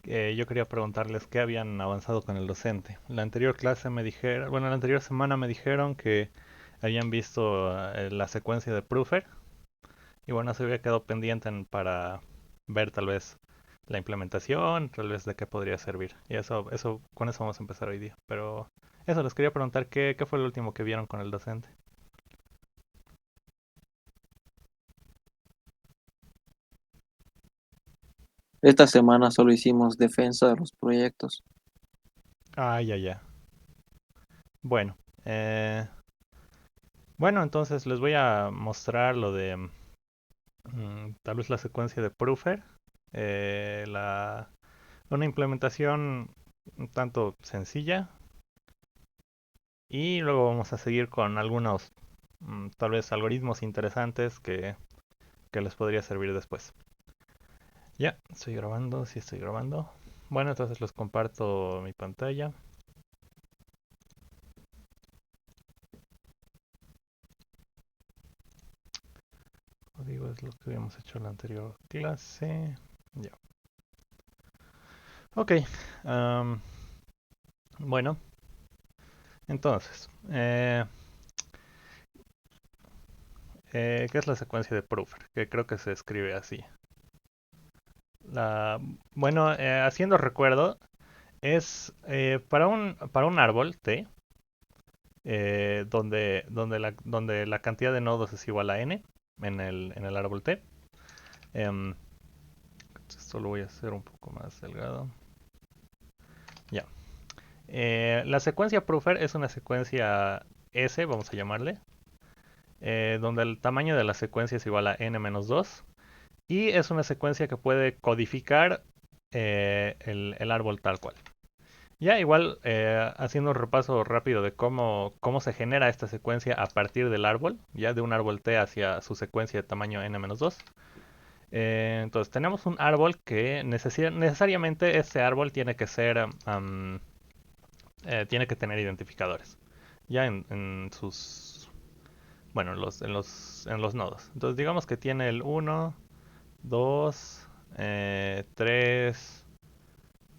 Yo quería preguntarles qué habían avanzado con el docente. La anterior clase me dijeron, bueno, la anterior semana me dijeron que habían visto la secuencia de Proofer y bueno, se había quedado pendiente para ver tal vez la implementación, tal vez de qué podría servir. Y con eso vamos a empezar hoy día. Pero eso, les quería preguntar qué fue lo último que vieron con el docente. Esta semana solo hicimos defensa de los proyectos. Ah, ya, ya. Bueno, eh, bueno, entonces les voy a mostrar lo de tal vez la secuencia de Proofer, eh, la, una implementación un tanto sencilla y luego vamos a seguir con algunos tal vez algoritmos interesantes que les podría servir después. Ya, estoy grabando, sí estoy grabando. Bueno, entonces les comparto mi pantalla. Os digo, es lo que habíamos hecho en la anterior clase. Ya. Ok. am, bueno, entonces, ¿qué es la secuencia de Proofer? Que creo que se escribe así. La, bueno, haciendo recuerdo, es para un árbol T, donde la cantidad de nodos es igual a n en el árbol T. Em, Esto lo voy a hacer un poco más delgado. Ya. La secuencia Proofer es una secuencia S, vamos a llamarle, donde el tamaño de la secuencia es igual a n-2. Y es una secuencia que puede codificar el árbol tal cual. Ya igual, haciendo un repaso rápido de cómo se genera esta secuencia a partir del árbol, ya de un árbol T hacia su secuencia de tamaño n-2. Entonces tenemos un árbol que necesariamente este árbol tiene que ser, tiene que tener identificadores, ya en sus, bueno, en los nodos. Entonces digamos que tiene el 1, 2, 3,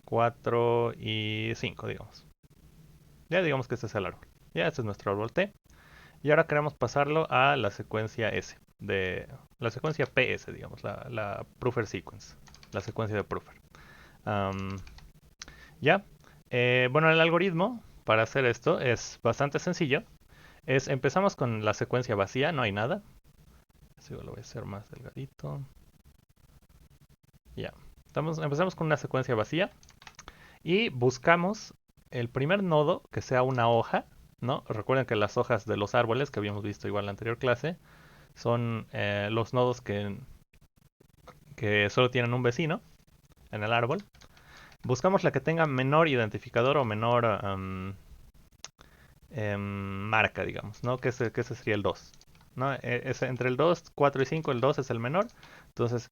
4 y 5, digamos. Ya digamos que este es el árbol. Ya este es nuestro árbol T. Y ahora queremos pasarlo a la secuencia S, de la secuencia PS, digamos, la Proofer Sequence, la secuencia de Proofer. Um, ya, bueno, el algoritmo para hacer esto es bastante sencillo. Empezamos con la secuencia vacía, no hay nada. Así lo voy a hacer más delgadito. Ya, empezamos con una secuencia vacía y buscamos el primer nodo que sea una hoja, ¿no? Recuerden que las hojas de los árboles que habíamos visto igual en la anterior clase son los nodos que solo tienen un vecino en el árbol. Buscamos la que tenga menor identificador o menor marca, digamos, ¿no? Que ese sería el 2, ¿no? Entre el 2, 4 y 5, el 2 es el menor. Entonces,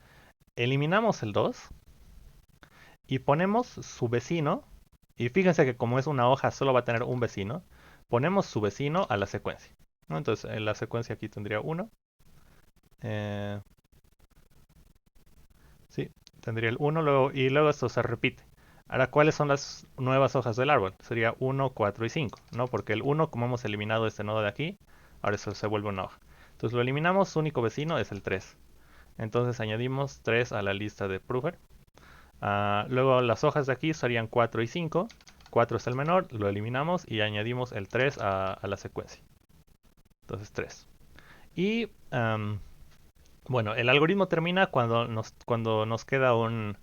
eliminamos el 2 y ponemos su vecino. Y fíjense que como es una hoja, solo va a tener un vecino. Ponemos su vecino a la secuencia, ¿no? Entonces, en la secuencia aquí tendría uno. Eh, sí, tendría el uno luego, y luego esto se repite. Ahora, ¿cuáles son las nuevas hojas del árbol? Sería uno, 4 y 5, ¿no? Porque el uno, como hemos eliminado este nodo de aquí, ahora eso se vuelve una hoja. Entonces lo eliminamos, su único vecino es el 3. Entonces añadimos 3 a la lista de Proofer. Luego las hojas de aquí serían 4 y 5. 4 es el menor, lo eliminamos y añadimos el 3 a la secuencia. Entonces 3. Y bueno, el algoritmo termina cuando nos queda un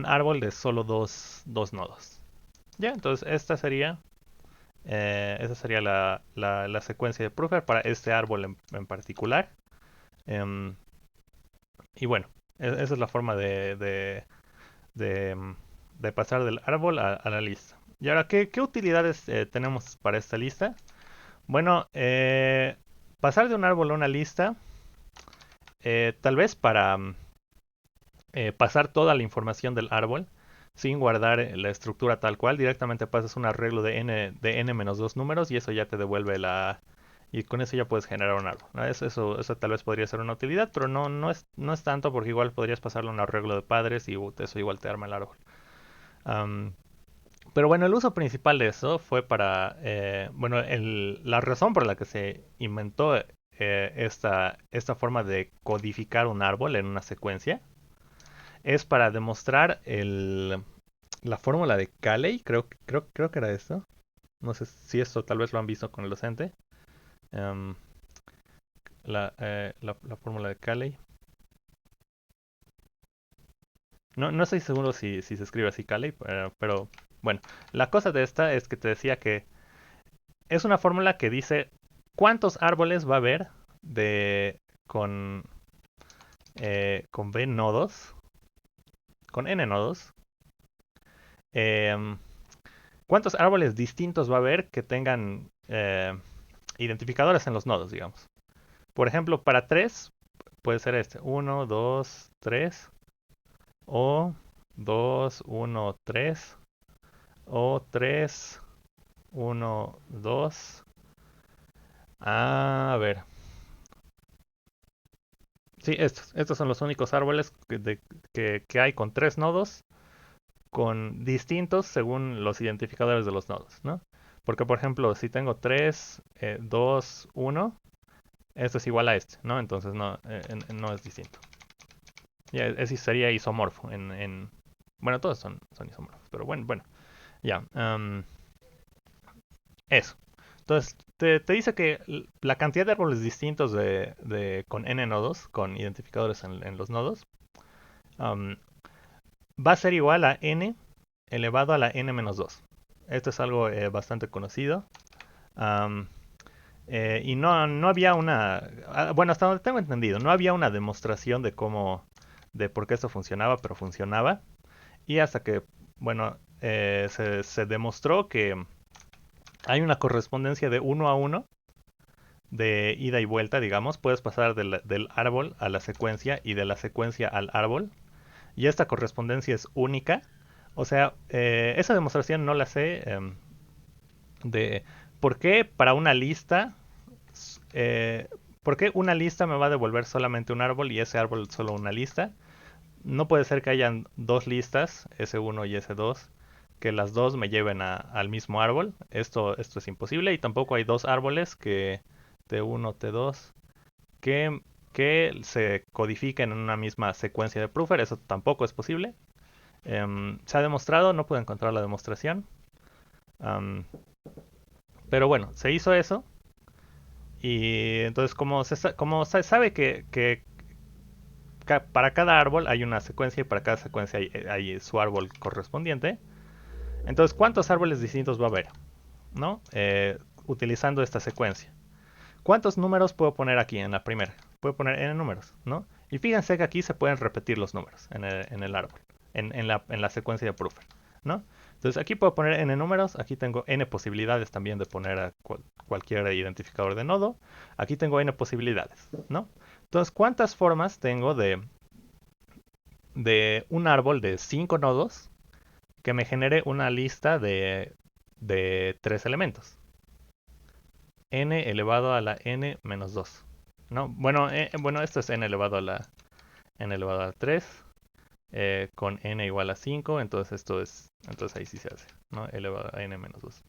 árbol de solo dos nodos. Ya, entonces esta sería la secuencia de Proofer para este árbol en particular. Em, y bueno, esa es la forma de, de pasar del árbol a la lista. Y ahora, ¿qué utilidades tenemos para esta lista? Bueno, pasar de un árbol a una lista, tal vez para pasar toda la información del árbol sin guardar la estructura tal cual, directamente pasas un arreglo de n menos dos números y eso ya te devuelve y con eso ya puedes generar un árbol, ¿no? Eso tal vez podría ser una utilidad, pero no es tanto porque igual podrías pasarle un arreglo de padres y eso igual te arma el árbol. Am, pero bueno, el uso principal de eso fue para, bueno, la razón por la que se inventó esta forma de codificar un árbol en una secuencia es para demostrar la fórmula de Cayley, creo que era esto. No sé si esto tal vez lo han visto con el docente. Em, la fórmula de Cayley. No estoy seguro si se escribe así Cayley, pero bueno, la cosa de esta es que te decía que es una fórmula que dice cuántos árboles va a haber de con, con B nodos, con N nodos. em, ¿Cuántos árboles distintos va a haber que tengan identificadores en los nodos, digamos? Por ejemplo, para 3 puede ser este, uno 2 3 o 2 1 3 o 3 1 2. A ver. Sí, estos son los únicos árboles que hay con 3 nodos, con distintos según los identificadores de los nodos, ¿no? Porque, por ejemplo, si tengo 3 2 1, esto es igual a este, ¿no? Entonces no es distinto. Ya, ese sería isomorfo. Bueno, todos son isomorfos, pero bueno, ya. Eso. Entonces, te dice que la cantidad de árboles distintos con n nodos, con identificadores en los nodos, um, va a ser igual a n elevado a la n menos 2. Esto es algo bastante conocido. Um, y no había bueno, hasta donde tengo entendido, no había una demostración de por qué esto funcionaba, pero funcionaba. Y hasta que, bueno, se demostró que hay una correspondencia de 1 a 1 de ida y vuelta, digamos. Puedes pasar del árbol a la secuencia y de la secuencia al árbol. Y esta correspondencia es única. O sea, esa demostración no la sé de por qué para una lista, eh, por qué una lista me va a devolver solamente un árbol y ese árbol solo una lista. No puede ser que hayan dos listas, S1 y S2, que las dos me lleven al mismo árbol. Esto es imposible. Y tampoco hay dos árboles T1, T2, que, que se codifiquen en una misma secuencia de Proofer. Eso tampoco es posible. Se ha demostrado, no puedo encontrar la demostración. Um, pero bueno, se hizo eso. Y entonces, como se sabe que para cada árbol hay una secuencia y para cada secuencia hay su árbol correspondiente. Entonces, ¿cuántos árboles distintos va a haber? ¿No? Utilizando esta secuencia. ¿Cuántos números puedo poner aquí en la primera? Puedo poner n números, ¿no? Y fíjense que aquí se pueden repetir los números en el árbol, en la secuencia de Proofer, ¿no? Entonces aquí puedo poner n números, aquí tengo n posibilidades también de poner a cualquier identificador de nodo, aquí tengo n posibilidades, ¿no? Entonces, ¿cuántas formas tengo de un árbol de 5 nodos que me genere una lista de 3 elementos? N elevado a la n menos 2. ¿No? Bueno, esto es n elevado a la n elevado a 3 con n igual a 5, entonces ahí sí se hace, ¿no? Elevado a n menos 2.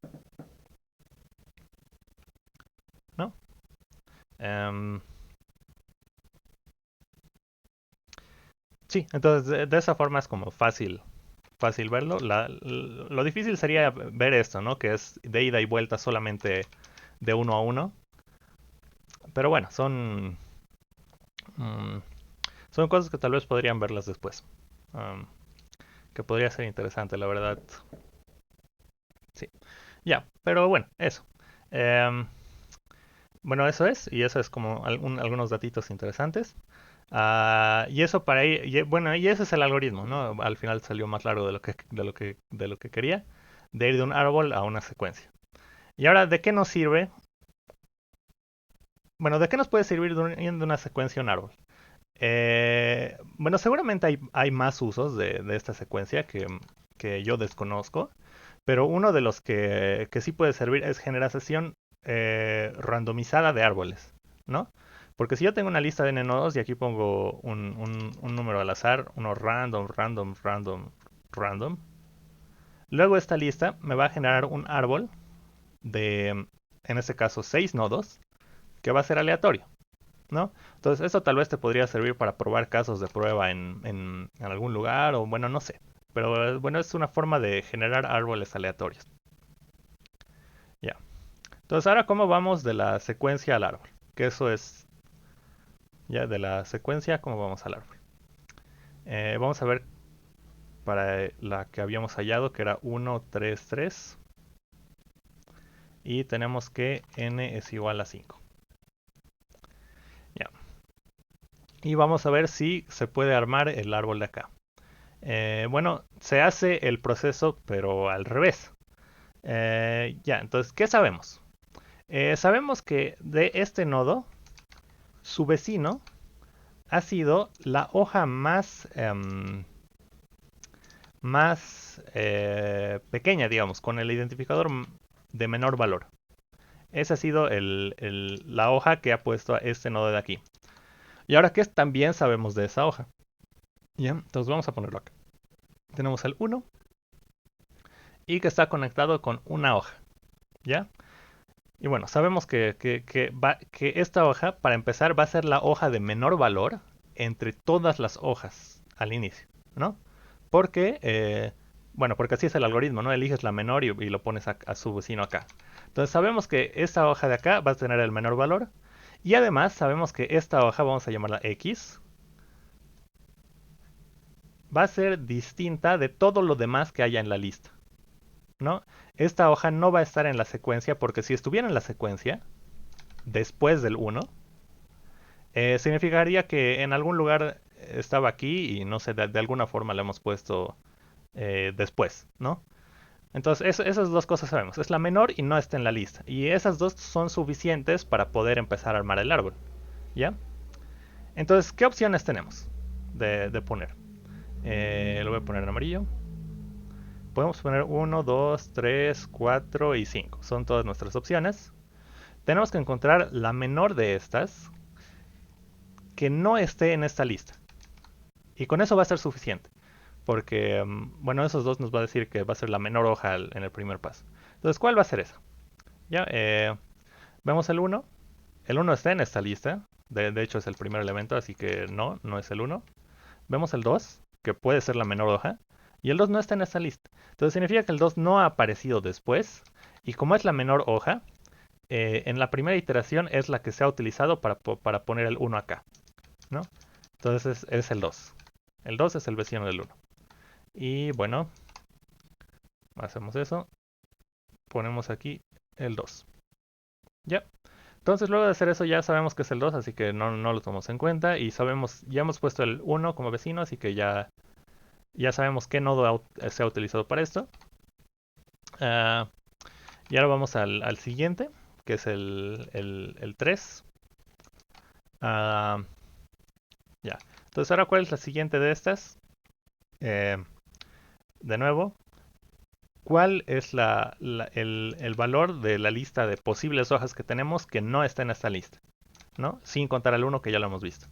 ¿No? Um, sí, entonces de esa forma es como fácil verlo. Lo difícil sería ver esto, ¿no? Que es de ida y vuelta solamente de 1 a 1. Pero bueno, mm, son cosas que tal vez podrían verlas después. Um, que podría ser interesante, la verdad. Sí. Ya, pero bueno, eso. Em, bueno, eso es, y eso es como algunos datitos interesantes. Y eso para bueno, y ese es el algoritmo, ¿no? Al final salió más largo de lo que quería, de ir de un árbol a una secuencia. Y ahora, ¿de qué nos sirve? Bueno, ¿de qué nos puede servir de una secuencia a un árbol? Bueno, seguramente hay más usos de esta secuencia que yo desconozco, pero uno de los que sí puede servir es generación randomizada de árboles, ¿no? Porque si yo tengo una lista de n nodos y aquí pongo un número al azar, uno random, random, random, random, Luego esta lista me va a generar un árbol de, en este caso, 6 nodos, que va a ser aleatorio, ¿no? Entonces, esto tal vez te podría servir para probar casos de prueba en algún lugar, o bueno, no sé. Pero bueno, es una forma de generar árboles aleatorios. Ya. Entonces, ahora, ¿cómo vamos de la secuencia al árbol? Que eso es, ya, de la secuencia, ¿cómo vamos al árbol? Vamos a ver para la que habíamos hallado, que era 1, 3, 3. Y tenemos que n es igual a 5. Ya. Y vamos a ver si se puede armar el árbol de acá. Bueno, se hace el proceso, pero al revés. Ya, entonces, ¿qué sabemos? Sabemos que de este nodo, su vecino ha sido la hoja más pequeña, digamos, con el identificador de menor valor. Esa ha sido la hoja que ha puesto a este nodo de aquí. Y ahora, ¿qué también sabemos de esa hoja? Ya, entonces vamos a ponerlo acá. Tenemos el 1 y que está conectado con una hoja. ¿Ya? Y bueno, sabemos que esta hoja, para empezar, va a ser la hoja de menor valor entre todas las hojas al inicio, ¿no? Porque, bueno, porque así es el algoritmo, ¿no? Eliges la menor y lo pones a su vecino acá. Entonces sabemos que esta hoja de acá va a tener el menor valor. Y además sabemos que esta hoja, vamos a llamarla X, va a ser distinta de todo lo demás que haya en la lista, ¿no? Esta hoja no va a estar en la secuencia porque si estuviera en la secuencia, después del 1, significaría que en algún lugar estaba aquí y no sé, de alguna forma le hemos puesto después, ¿no? Entonces, esas dos cosas sabemos. Es la menor y no está en la lista. Y esas dos son suficientes para poder empezar a armar el árbol, ¿ya? Entonces, ¿qué opciones tenemos de poner? Lo voy a poner en amarillo. Podemos poner 1, 2, 3, 4 y 5. Son todas nuestras opciones. Tenemos que encontrar la menor de estas que no esté en esta lista. Y con eso va a ser suficiente. Porque, bueno, esos dos nos va a decir que va a ser la menor hoja en el primer paso. Entonces, ¿cuál va a ser esa? Ya, vemos el 1. El 1 está en esta lista. De hecho, es el primer elemento, así que no es el 1. Vemos el 2, que puede ser la menor hoja. Y el 2 no está en esta lista. Entonces, significa que el 2 no ha aparecido después. Y como es la menor hoja, en la primera iteración es la que se ha utilizado para poner el 1 acá, ¿no? Entonces es el 2. El 2 es el vecino del 1. Y bueno, hacemos eso. Ponemos aquí el 2. Ya. Entonces luego de hacer eso ya sabemos que es el 2, así que no lo tomamos en cuenta. Y sabemos, ya hemos puesto el 1 como vecino, así que ya sabemos qué nodo se ha utilizado para esto. Uh, y ahora vamos al siguiente, que es el 3. Ya. Entonces ahora, ¿cuál es la siguiente de estas? De nuevo, ¿cuál es el valor de la lista de posibles hojas que tenemos que no está en esta lista? ¿No? Sin contar al 1 que ya lo hemos visto.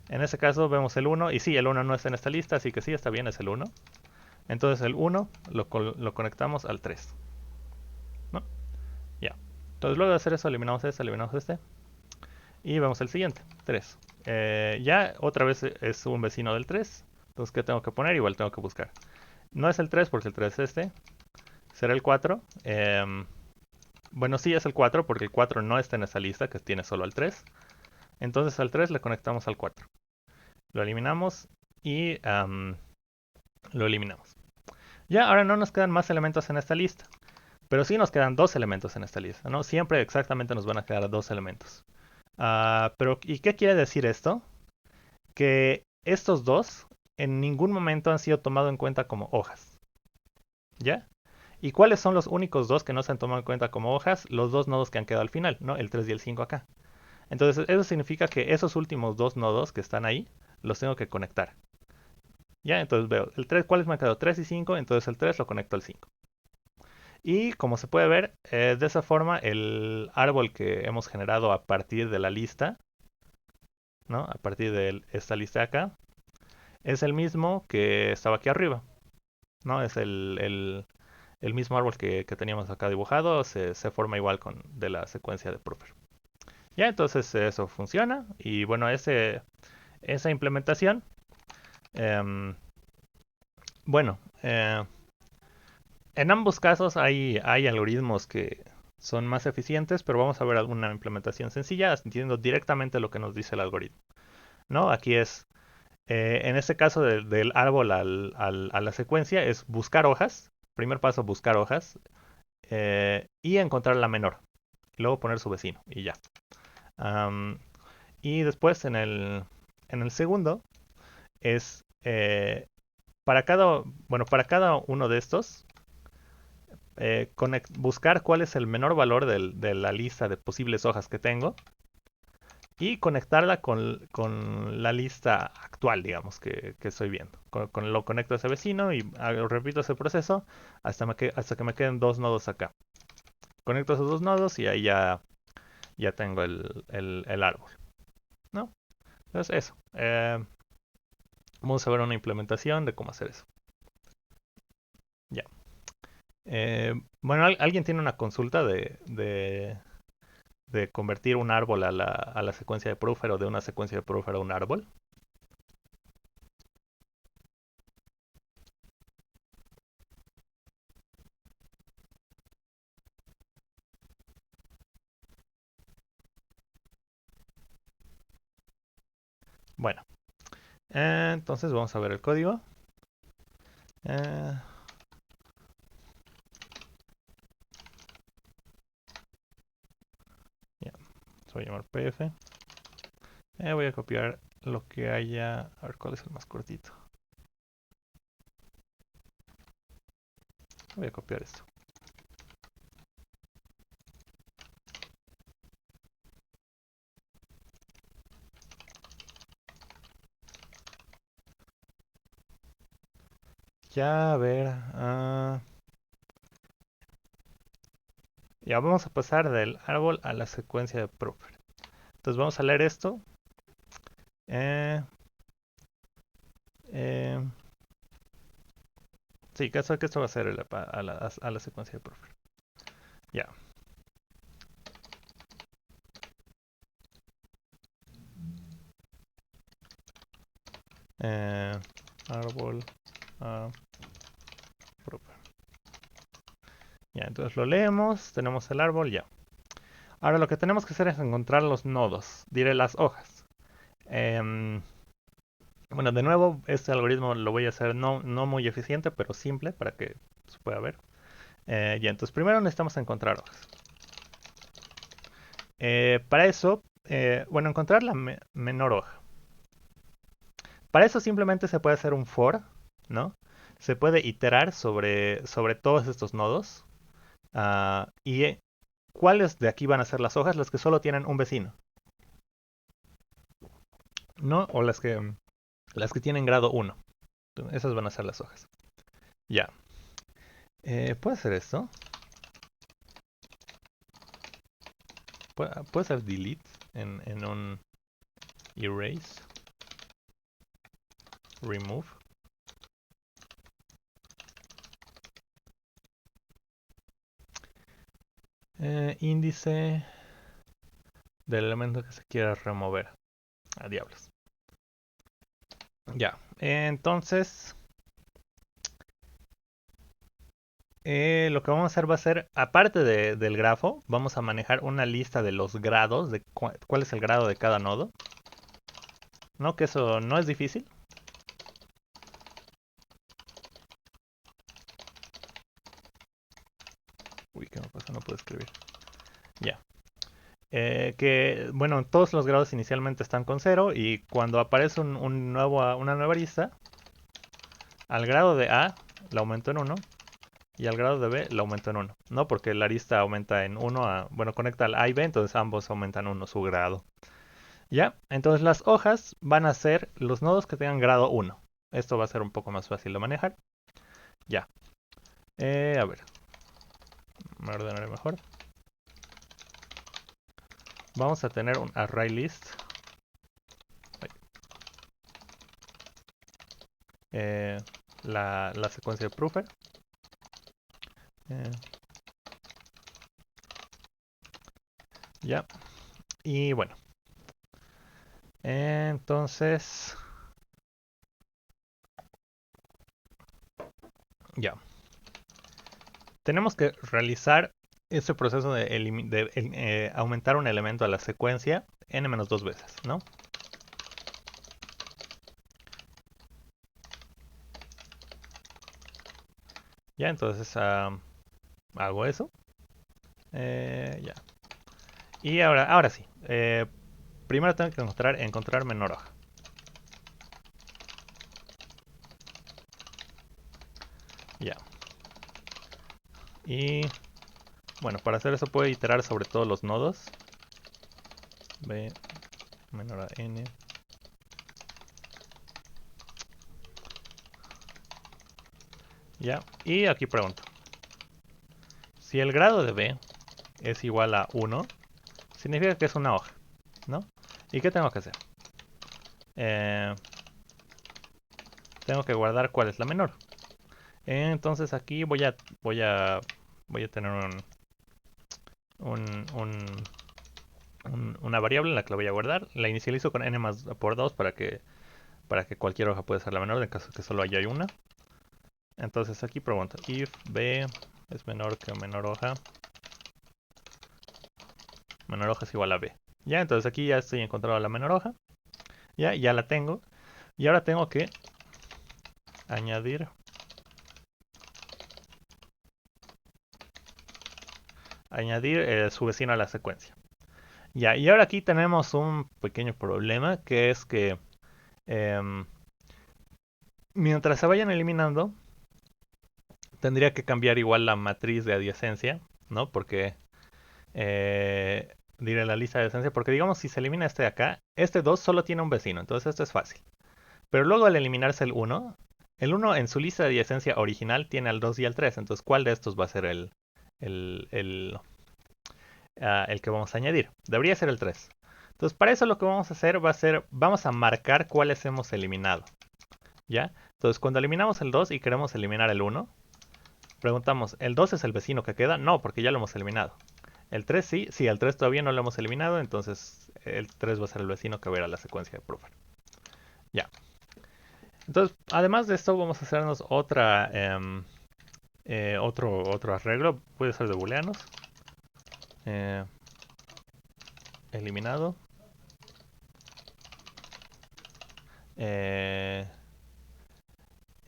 En ese caso vemos el 1 y sí, el 1 no está en esta lista, así que sí, está bien, es el 1. Entonces el 1 lo conectamos al 3. ¿No? Ya. Entonces luego de hacer eso eliminamos este y vemos el siguiente, 3. Ya otra vez es un vecino del 3. Entonces, ¿qué tengo que poner? Igual tengo que buscar. No es el 3 porque el 3 es este. Será el 4. Bueno, sí es el 4 porque el 4 no está en esa lista que tiene solo el 3. Entonces al 3 le conectamos al 4. Lo eliminamos y lo eliminamos. Ya, ahora no nos quedan más elementos en esta lista. Pero sí nos quedan dos elementos en esta lista, ¿no? Siempre exactamente nos van a quedar dos elementos. Pero, ¿y qué quiere decir esto? Que estos dos en ningún momento han sido tomados en cuenta como hojas. ¿Ya? ¿Y cuáles son los únicos dos que no se han tomado en cuenta como hojas? Los dos nodos que han quedado al final, ¿no? El 3 y el 5 acá. Entonces, eso significa que esos últimos dos nodos que están ahí, los tengo que conectar. ¿Ya? Entonces veo, el 3, ¿cuáles me han quedado? 3 y 5, entonces el 3 lo conecto al 5. Y como se puede ver, de esa forma el árbol que hemos generado a partir de la lista, ¿no? A partir de esta lista de acá, es el mismo que estaba aquí arriba, ¿no? Es el mismo árbol que teníamos acá dibujado se forma igual con de la secuencia de Proofer. Ya, entonces eso funciona. Y bueno, esa implementación, em, bueno, en ambos casos hay algoritmos que son más eficientes, pero vamos a ver alguna implementación sencilla, entiendo directamente lo que nos dice el algoritmo. ¿No? Aquí es, en este caso del árbol a la secuencia, es buscar hojas. Primer paso, buscar hojas. Y encontrar la menor. Y luego poner su vecino y ya. Um, y después en el segundo es para cada uno de estos, buscar cuál es el menor valor de la lista de posibles hojas que tengo y conectarla con la lista actual, digamos, que estoy viendo. Lo conecto a ese vecino y repito ese proceso hasta que me queden dos nodos acá. Conecto esos dos nodos y ahí ya tengo el árbol, ¿no? Entonces eso. Vamos a ver una implementación de cómo hacer eso. Ya. Bueno, ¿alguien tiene una consulta de convertir un árbol a la secuencia de Proofer o de una secuencia de Proofer a un árbol? Bueno, entonces vamos a ver el código. Eh, ya, voy a llamar pf. Voy a copiar lo que haya. A ver cuál es el más cortito. Voy a copiar esto. Ya, a ver. Ya vamos a pasar del árbol a la secuencia de Proofer. Entonces vamos a leer esto. Eh, eh, sí, que esto va a ser a la secuencia de Proofer. Ya. Árbol a Proofer. Ya, entonces lo leemos. Tenemos el árbol, ya. Ahora lo que tenemos que hacer es encontrar los nodos. Diré las hojas. Bueno, de nuevo, este algoritmo lo voy a hacer no muy eficiente, pero simple para que se pueda ver. Ya, entonces primero necesitamos encontrar hojas. Para eso, bueno, encontrar la menor hoja. Para eso simplemente se puede hacer un for, ¿no? Se puede iterar sobre todos estos nodos. Y cuáles de aquí van a ser las hojas, las que solo tienen un vecino, ¿no? O las que tienen grado 1. Esas van a ser las hojas. Ya. ¿Puedo hacer esto? ¿Puedo hacer delete en un erase? Remove. Índice del elemento que se quiera remover. A diablos. Ya. Entonces, lo que vamos a hacer va a ser, aparte del grafo, vamos a manejar una lista de los grados, de cuál es el grado de cada nodo. ¿No? Que eso no es difícil. Uy, ¿qué me pasa? No puedo escribir. Ya. Bueno, todos los grados inicialmente están con 0 y cuando aparece una nueva lista, al grado de A la aumento en 1 y al grado de B la aumento en 1. No, porque la arista aumenta en 1 bueno, conecta al A y B, entonces ambos aumentan 1 su grado. Ya, entonces las hojas van a ser los nodos que tengan grado 1. Esto va a ser un poco más fácil de manejar. Ya. A ver. Me ordenaré mejor. Vamos a tener un array list. La secuencia de Proofer. Eh, ya. Y bueno. Entonces. Ya. Tenemos que realizar ese proceso de, aumentar un elemento a la secuencia n-2 veces, ¿no? Ya, entonces hago eso. Ya. Y ahora sí. Primero tengo que encontrar menor hoja. Ya. Y bueno, para hacer eso puedo iterar sobre todos los nodos. B menor a n. Ya. Y aquí pregunto. Si el grado de B es igual a 1, significa que es una hoja, ¿no? ¿Y qué tengo que hacer? Eh, tengo que guardar cuál es la menor. Entonces aquí voy a tener un, un- una variable en la que la voy a guardar. La inicializo con n más por 2 para que cualquier hoja pueda ser la menor en caso de que solo haya una. Entonces aquí pregunto if b es menor que menor hoja es igual a b. Ya, entonces aquí ya estoy encontrando la menor hoja. Ya la tengo. Y ahora tengo que añadir su vecino a la secuencia. Ya, y ahora aquí tenemos un pequeño problema que es que em, mientras se vayan eliminando, tendría que cambiar igual la matriz de adyacencia, ¿no? Porque diré la lista de adyacencia, porque digamos si se elimina este de acá, este 2 solo tiene un vecino, entonces esto es fácil. Pero luego al eliminarse el 1 en su lista de adyacencia original tiene al 2 y al 3, entonces ¿cuál de estos va a ser el, el, el que vamos a añadir? Debería ser el 3. Entonces para eso lo que vamos a hacer vamos a marcar cuáles hemos eliminado, ¿ya? Entonces cuando eliminamos el 2 y queremos eliminar el 1, preguntamos, ¿el 2 es el vecino que queda? No, porque ya lo hemos eliminado. El 3 sí, sí, el 3 todavía no lo hemos eliminado, entonces el 3 va a ser el vecino que va a ir a la secuencia de Proofer. Ya. Entonces, además de esto, vamos a hacernos otro arreglo. Puede ser de booleanos. Eh, eliminado. Eh,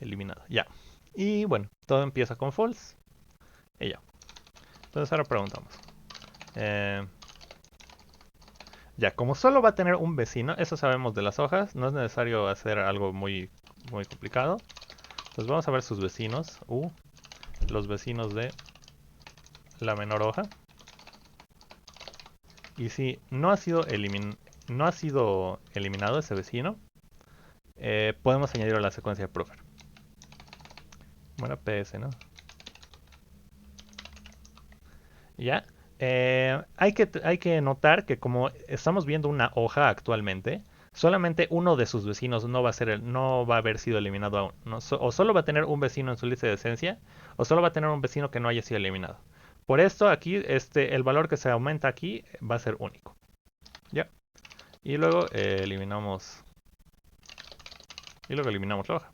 eliminado. Ya. Y bueno, todo empieza con false. Y ya. Entonces ahora preguntamos. Eh, ya, como solo va a tener un vecino, eso sabemos de las hojas, no es necesario hacer algo muy, muy complicado. Entonces vamos a ver sus vecinos. Los vecinos de la menor hoja. Y si no ha sido eliminado ese vecino, podemos añadirlo a la secuencia de Proofer. Bueno, PS, ¿no? Ya. Hay que notar que como estamos viendo una hoja actualmente, solamente uno de sus vecinos no va a haber sido eliminado aún. ¿No? O solo va a tener un vecino en su lista de esencia, o solo va a tener un vecino que no haya sido eliminado. Por esto aquí, el valor que se aumenta aquí va a ser único. Ya. Y luego eliminamos. Y luego eliminamos la hoja.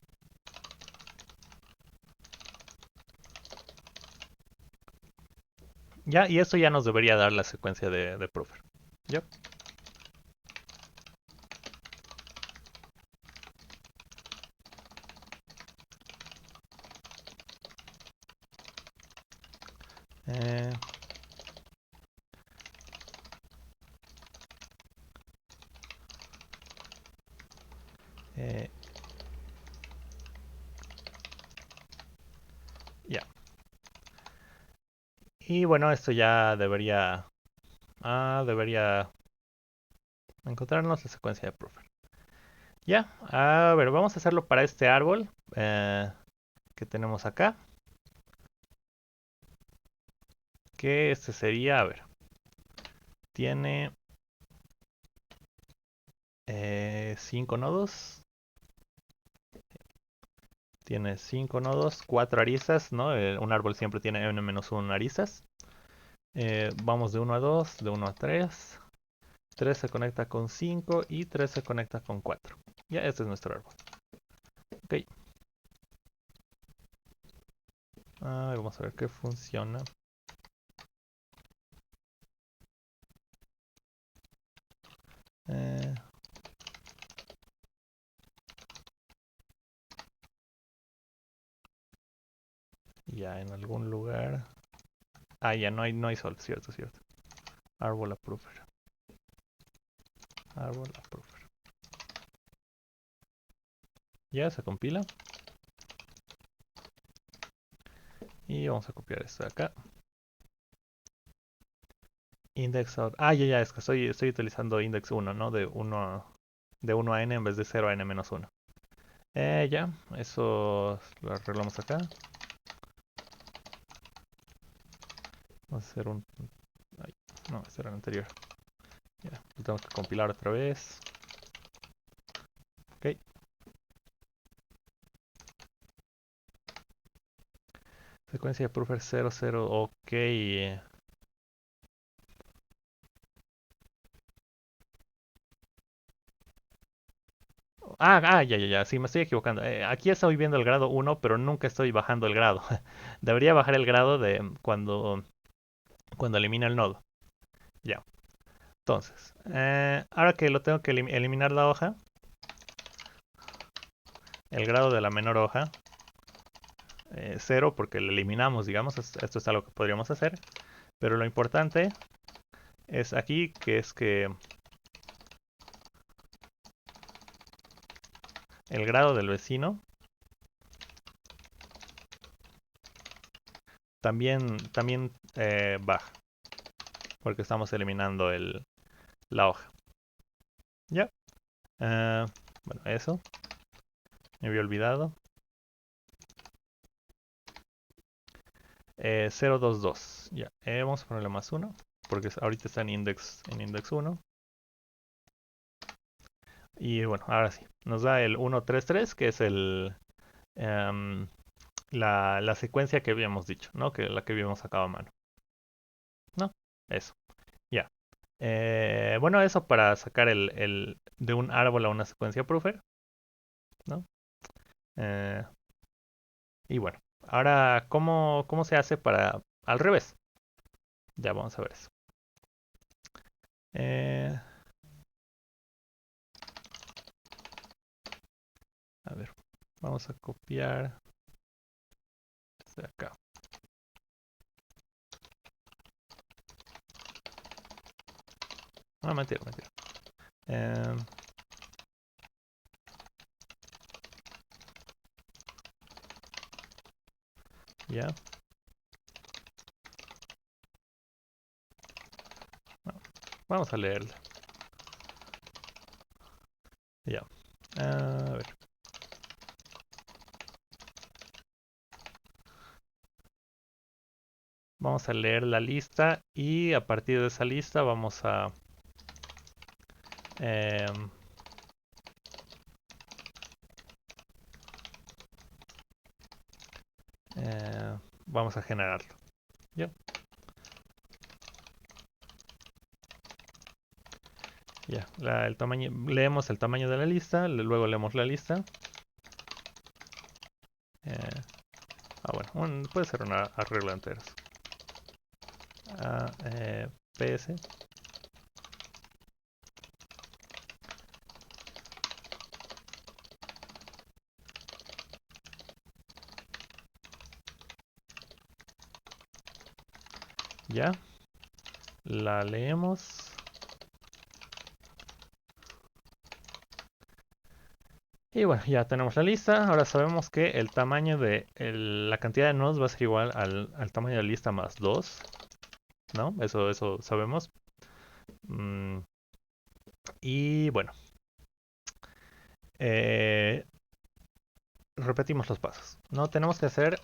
Ya, y eso ya nos debería dar la secuencia de Proofer. ¿Ya? Eh, eh, ya. Y bueno, esto ya debería encontrarnos la secuencia de Proofer. Ya, a ver, vamos a hacerlo para este árbol que tenemos acá. Que este sería, a ver, tiene 5 nodos. tiene 5 nodos, 4 aristas, ¿no? Un árbol siempre tiene n-1 aristas. Vamos de 1 a 2, de 1 a 3. 3 se conecta con 5 y 3 se conecta con 4. Ya, este es nuestro árbol. Ok. Vamos a ver qué funciona. Eh, ya en algún lugar. Ya no hay sol, cierto, cierto. Árbol approver. Árbol approver. Ya se compila. Y vamos a copiar esto de acá. Index out. Ya, es que estoy utilizando index 1, ¿no? De 1 a n en vez de 0 a n-1. Ya, eso lo arreglamos acá. Vamos a hacer un... Ay, no, este era el anterior. Ya, lo tengo que compilar otra vez. Ok. Secuencia de proofer 00. Ok. Ya. Sí, me estoy equivocando. Aquí estoy viendo el grado 1, pero nunca estoy bajando el grado. Debería bajar el grado de cuando elimina el nodo. Ya. Entonces, ahora que lo tengo que eliminar la hoja, el grado de la menor hoja, 0 porque lo eliminamos, digamos. Esto es algo que podríamos hacer. Pero lo importante es aquí, que es que el grado del vecino también baja, porque estamos eliminando la hoja. Ya. Bueno, eso. Me había olvidado. 022. Ya. Vamos a ponerle más 1. Porque ahorita está en index 1. Y bueno, ahora sí. Nos da el 133, que es la secuencia que habíamos dicho, ¿no? Que la que habíamos sacado a mano. ¿No? Eso. Ya. Bueno, eso para sacar de un árbol a una secuencia proofer, ¿no? Eh, y bueno, ahora, ¿cómo se hace para al revés? Ya vamos a ver eso. Eh, a ver, vamos a copiar desde acá. Mentira. Eh, ya. Vamos a leerla. Ya. A ver. Vamos a leer la lista y a partir de esa lista vamos a em, vamos a generarlo. ¿Ya? Ya, el tamaño, leemos el tamaño de la lista, luego leemos la lista. Eh, bueno, puede ser una arreglo enteros. PS. Ya, la leemos. Y bueno, ya tenemos la lista. Ahora sabemos que el tamaño de la cantidad de nodos va a ser igual al tamaño de la lista más 2. ¿No? Eso sabemos. Y bueno, eh, repetimos los pasos. No tenemos que hacer.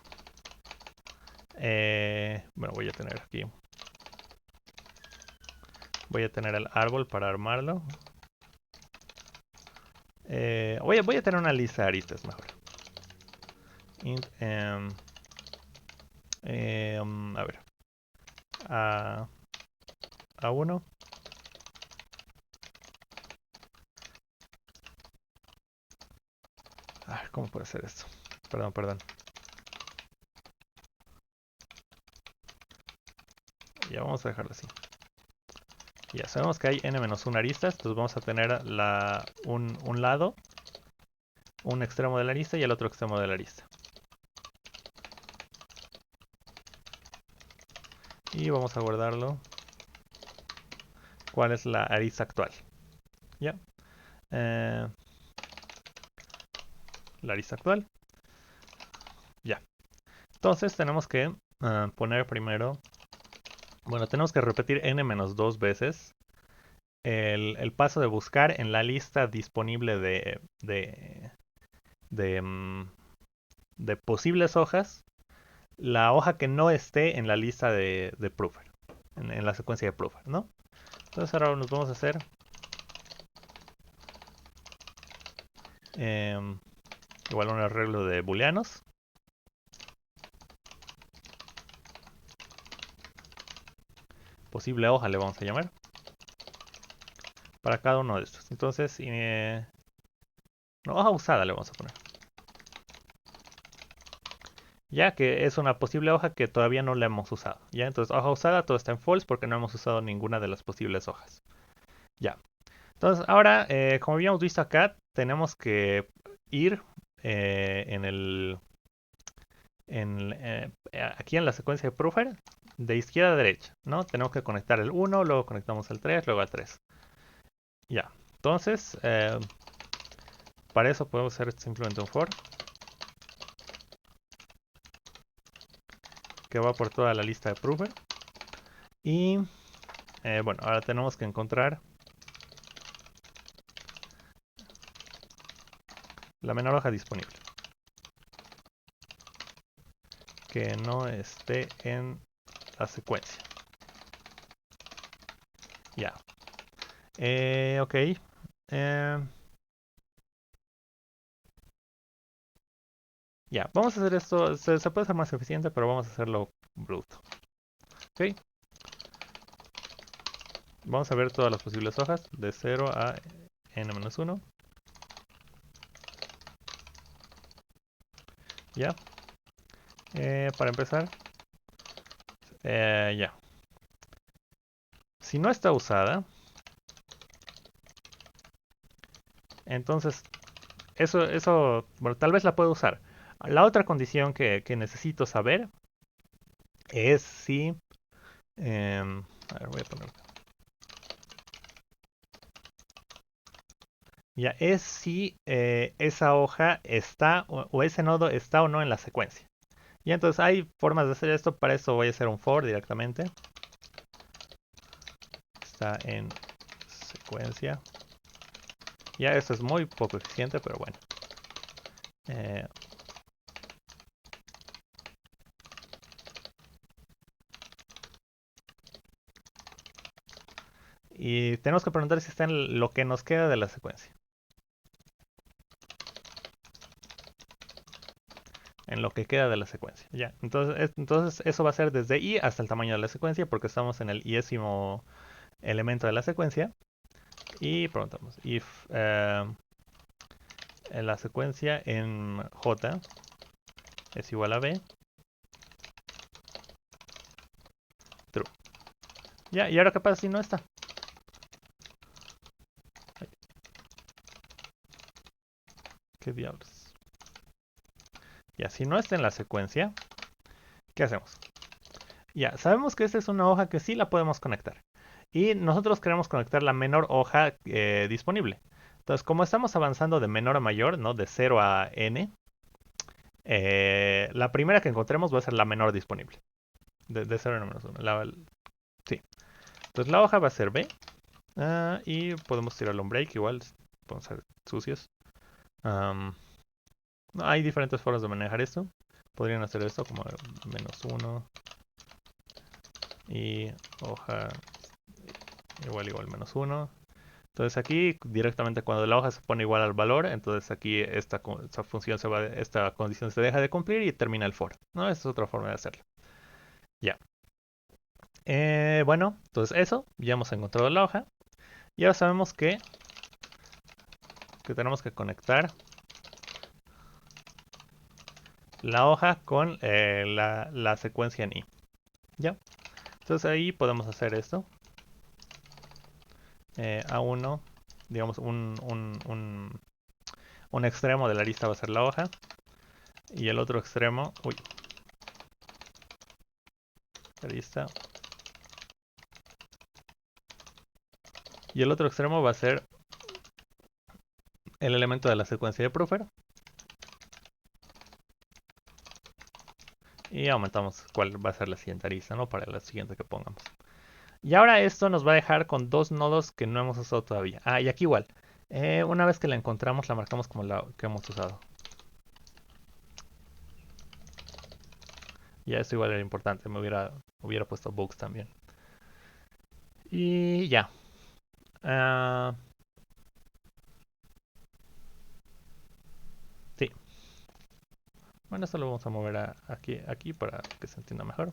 Bueno, voy a tener aquí. Voy a tener el árbol para armarlo. Voy a tener una lista de aristas mejor. int a ver, a1. ¿Cómo puede ser esto? Perdón. Ya vamos a dejarlo así. Ya sabemos que hay n-1 aristas, entonces vamos a tener un lado, un extremo de la arista y el otro extremo de la arista. Y vamos a guardarlo. ¿Cuál es la arista actual? Ya. La arista actual. Ya. Entonces tenemos que poner primero. Bueno, tenemos que repetir n-2 veces el paso de buscar en la lista disponible de posibles hojas la hoja que no esté en la lista de Proofer, en la secuencia de Proofer, ¿no? Entonces ahora nos vamos a hacer igual un arreglo de booleanos. Posible hoja le vamos a llamar. Para cada uno de estos. Entonces, no, hoja usada le vamos a poner. Ya que es una posible hoja que todavía no la hemos usado. Ya, entonces hoja usada, todo está en false porque no hemos usado ninguna de las posibles hojas. Ya. Entonces, ahora, como habíamos visto acá, tenemos que ir en el. Aquí en la secuencia de Proofer, de izquierda a derecha, ¿no? Tenemos que conectar el 1, luego conectamos el 3, luego al 3. Ya. Entonces, para eso podemos hacer simplemente un for que va por toda la lista de Proofer. Y bueno, ahora tenemos que encontrar la menor hoja disponible que no esté en la secuencia. Ya. Ok. Ya, vamos a hacer esto. Se puede hacer más eficiente, pero vamos a hacerlo bruto. Ok. Vamos a ver todas las posibles hojas de 0 a n-1. Ya. Para empezar, ya. Si no está usada, entonces bueno, tal vez la puedo usar. La otra condición que necesito saber es si. A ver, voy a poner. Ya, es si esa hoja está o ese nodo está o no en la secuencia. Y entonces hay formas de hacer esto. Para eso voy a hacer un for directamente. Está en secuencia. Ya, esto es muy poco eficiente, pero bueno. Y tenemos que preguntar si está en lo que nos queda de la secuencia. En lo que queda de la secuencia. Ya. Entonces eso va a ser desde i hasta el tamaño de la secuencia porque estamos en el iésimo elemento de la secuencia. Y preguntamos if en la secuencia en j es igual a b. True. Ya, ¿y ahora qué pasa si no está? ¿Qué diablos? Ya, si no está en la secuencia, ¿qué hacemos? Ya, sabemos que esta es una hoja que sí la podemos conectar. Y nosotros queremos conectar la menor hoja disponible. Entonces, como estamos avanzando de menor a mayor, ¿no? De 0 a n, la primera que encontremos va a ser la menor disponible. De 0 a menos 1. Sí. Entonces la hoja va a ser B. Y podemos tirarle un break igual. Podemos ser sucios. No, hay diferentes formas de manejar esto. Podrían hacer esto como -1 y hoja igual -1. Entonces aquí directamente cuando la hoja se pone igual al valor, entonces aquí esta función esta condición se deja de cumplir y termina el for. ¿No? Esa es otra forma de hacerlo. Ya. Bueno, entonces eso, ya hemos encontrado la hoja. Y ahora sabemos que tenemos que conectar la hoja con la secuencia en i. ¿Ya? Entonces ahí podemos hacer esto. A1, digamos, un extremo de la lista va a ser la hoja. Y el otro extremo, uy, la lista. Y el otro extremo va a ser el elemento de la secuencia de Proofer. Y aumentamos cuál va a ser la siguiente arista, ¿no? Para la siguiente que pongamos. Y ahora esto nos va a dejar con dos nodos que no hemos usado todavía. Ah, y aquí igual. Una vez que la encontramos, la marcamos como la que hemos usado. Ya esto igual era importante. Hubiera puesto bugs también. Y ya. Ah, sí. Bueno, esto lo vamos a mover aquí para que se entienda mejor.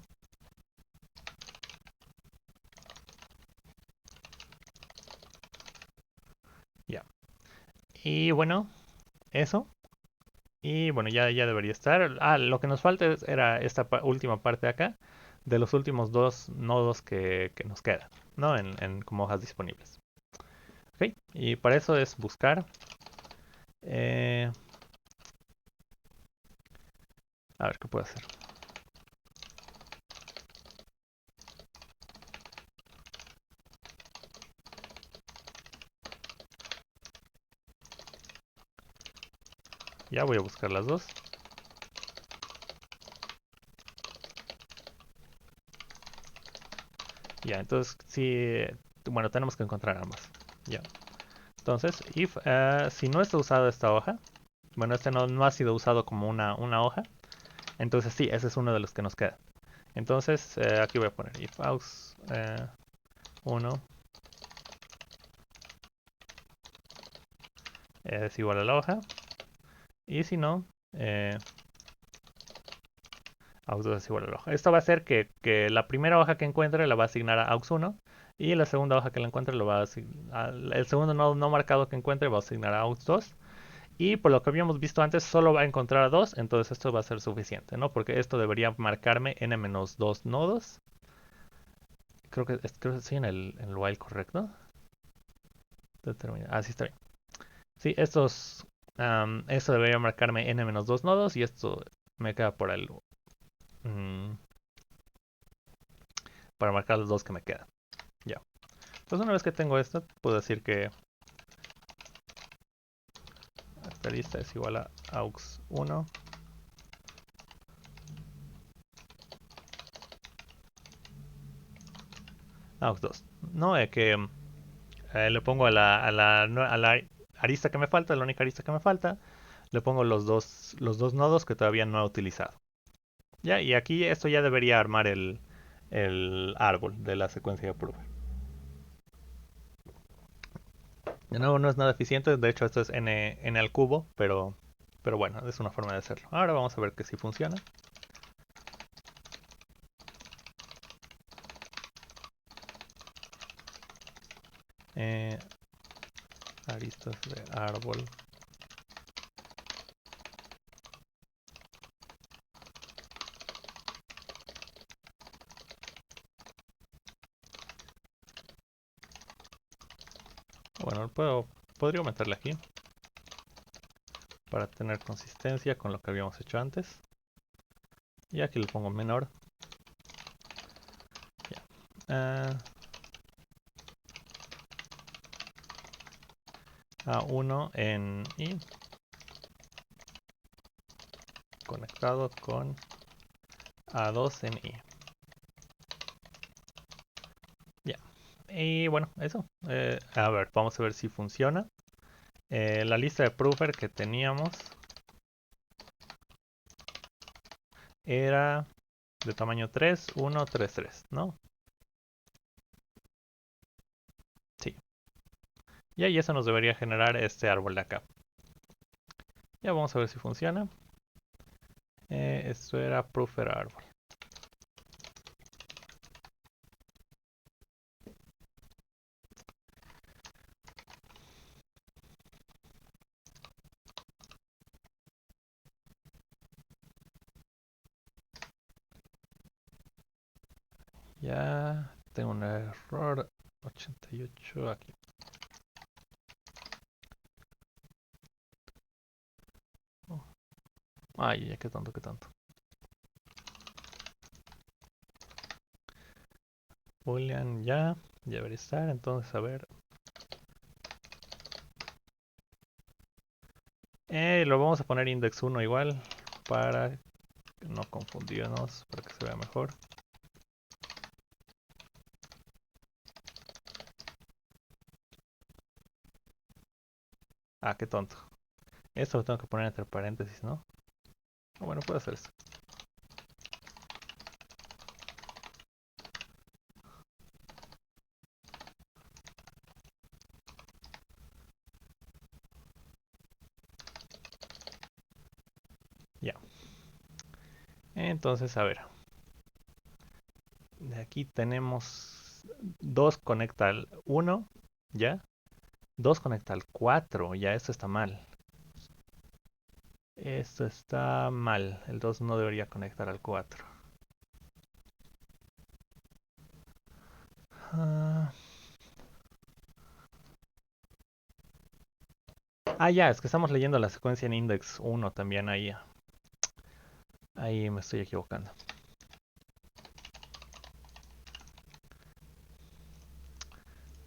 Ya. Y bueno, eso. Y bueno, ya debería estar. Ah, lo que nos falta era esta última parte de acá, de los últimos dos nodos que nos quedan, ¿no? Como hojas disponibles. Ok, y para eso es buscar. eh, a ver qué puedo hacer. Ya voy a buscar las dos. Ya, entonces sí, bueno, tenemos que encontrar ambas. Ya. Entonces, si no está usada esta hoja, bueno, este no ha sido usado como una hoja, entonces sí, ese es uno de los que nos queda. Entonces, aquí voy a poner if aux 1 es igual a la hoja. Y si no, aux2 es igual a la hoja. Esto va a hacer que la primera hoja que encuentre la va a asignar a aux1 y la segunda hoja que la encuentre lo va a asignar, el segundo nodo no marcado que encuentre va a asignar a aux2. Y por lo que habíamos visto antes, solo va a encontrar a 2, entonces esto va a ser suficiente, ¿no? Porque esto debería marcarme n-2 nodos. Creo que estoy en el while correcto. Sí está bien. Sí, esto debería marcarme n-2 nodos y esto me queda por el mm, para marcar los dos que me quedan. Ya. Entonces una vez que tengo esto, puedo decir que esta lista es igual a aux1 aux2. No, que le pongo a la arista que me falta, la única arista que me falta, le pongo los dos nodos que todavía no he utilizado. Ya, y aquí esto ya debería armar el árbol de la secuencia de prueba. De nuevo, no es nada eficiente, de hecho esto es n al cubo, pero bueno, es una forma de hacerlo. Ahora vamos a ver que sí funciona. Eh, aristas de árbol. Bueno, podría meterle aquí para tener consistencia con lo que habíamos hecho antes. Y aquí le pongo menor. Ya. A1 en I conectado con A2 en I. Ya. Y bueno, eso. A ver, vamos a ver si funciona. La lista de proofer que teníamos era de tamaño 3, 1, 3, 3, ¿no? Sí. Y ahí eso nos debería generar este árbol de acá. Ya vamos a ver si funciona. Esto era proof era árbol. Ya tengo un error 88 aquí. Oh. Ay, ya, qué tonto, qué tonto. Boolean ya debería estar, entonces a ver. Lo vamos a poner index 1 igual para no confundirnos, para que se vea mejor. Ah, qué tonto. Esto lo tengo que poner entre paréntesis, ¿no? Bueno, puedo hacer esto. Ya. Entonces, a ver. De aquí tenemos 2 conecta al 1, ¿ya? 2 conecta al 4, ya esto está mal. Esto está mal. El 2 no debería conectar al 4. Ah, ya, es que estamos leyendo la secuencia en index 1 también ahí. Ahí me estoy equivocando.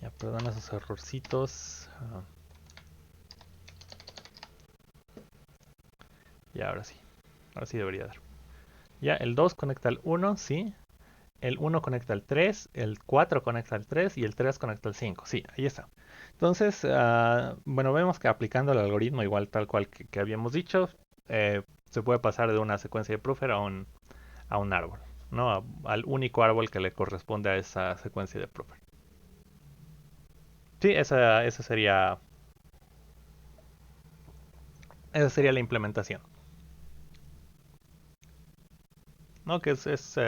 Ya, perdón esos errorcitos. Ya, ahora sí. Ahora sí debería dar. Ya, el 2 conecta al 1, sí. El 1 conecta al 3, el 4 conecta al 3 y el 3 conecta al 5. Sí, ahí está. Entonces, bueno, vemos que aplicando el algoritmo igual tal cual que habíamos dicho, se puede pasar de una secuencia de Proofer a un árbol, ¿no? Al único árbol que le corresponde a esa secuencia de Proofer. Sí, esa sería la implementación, ¿no? Que es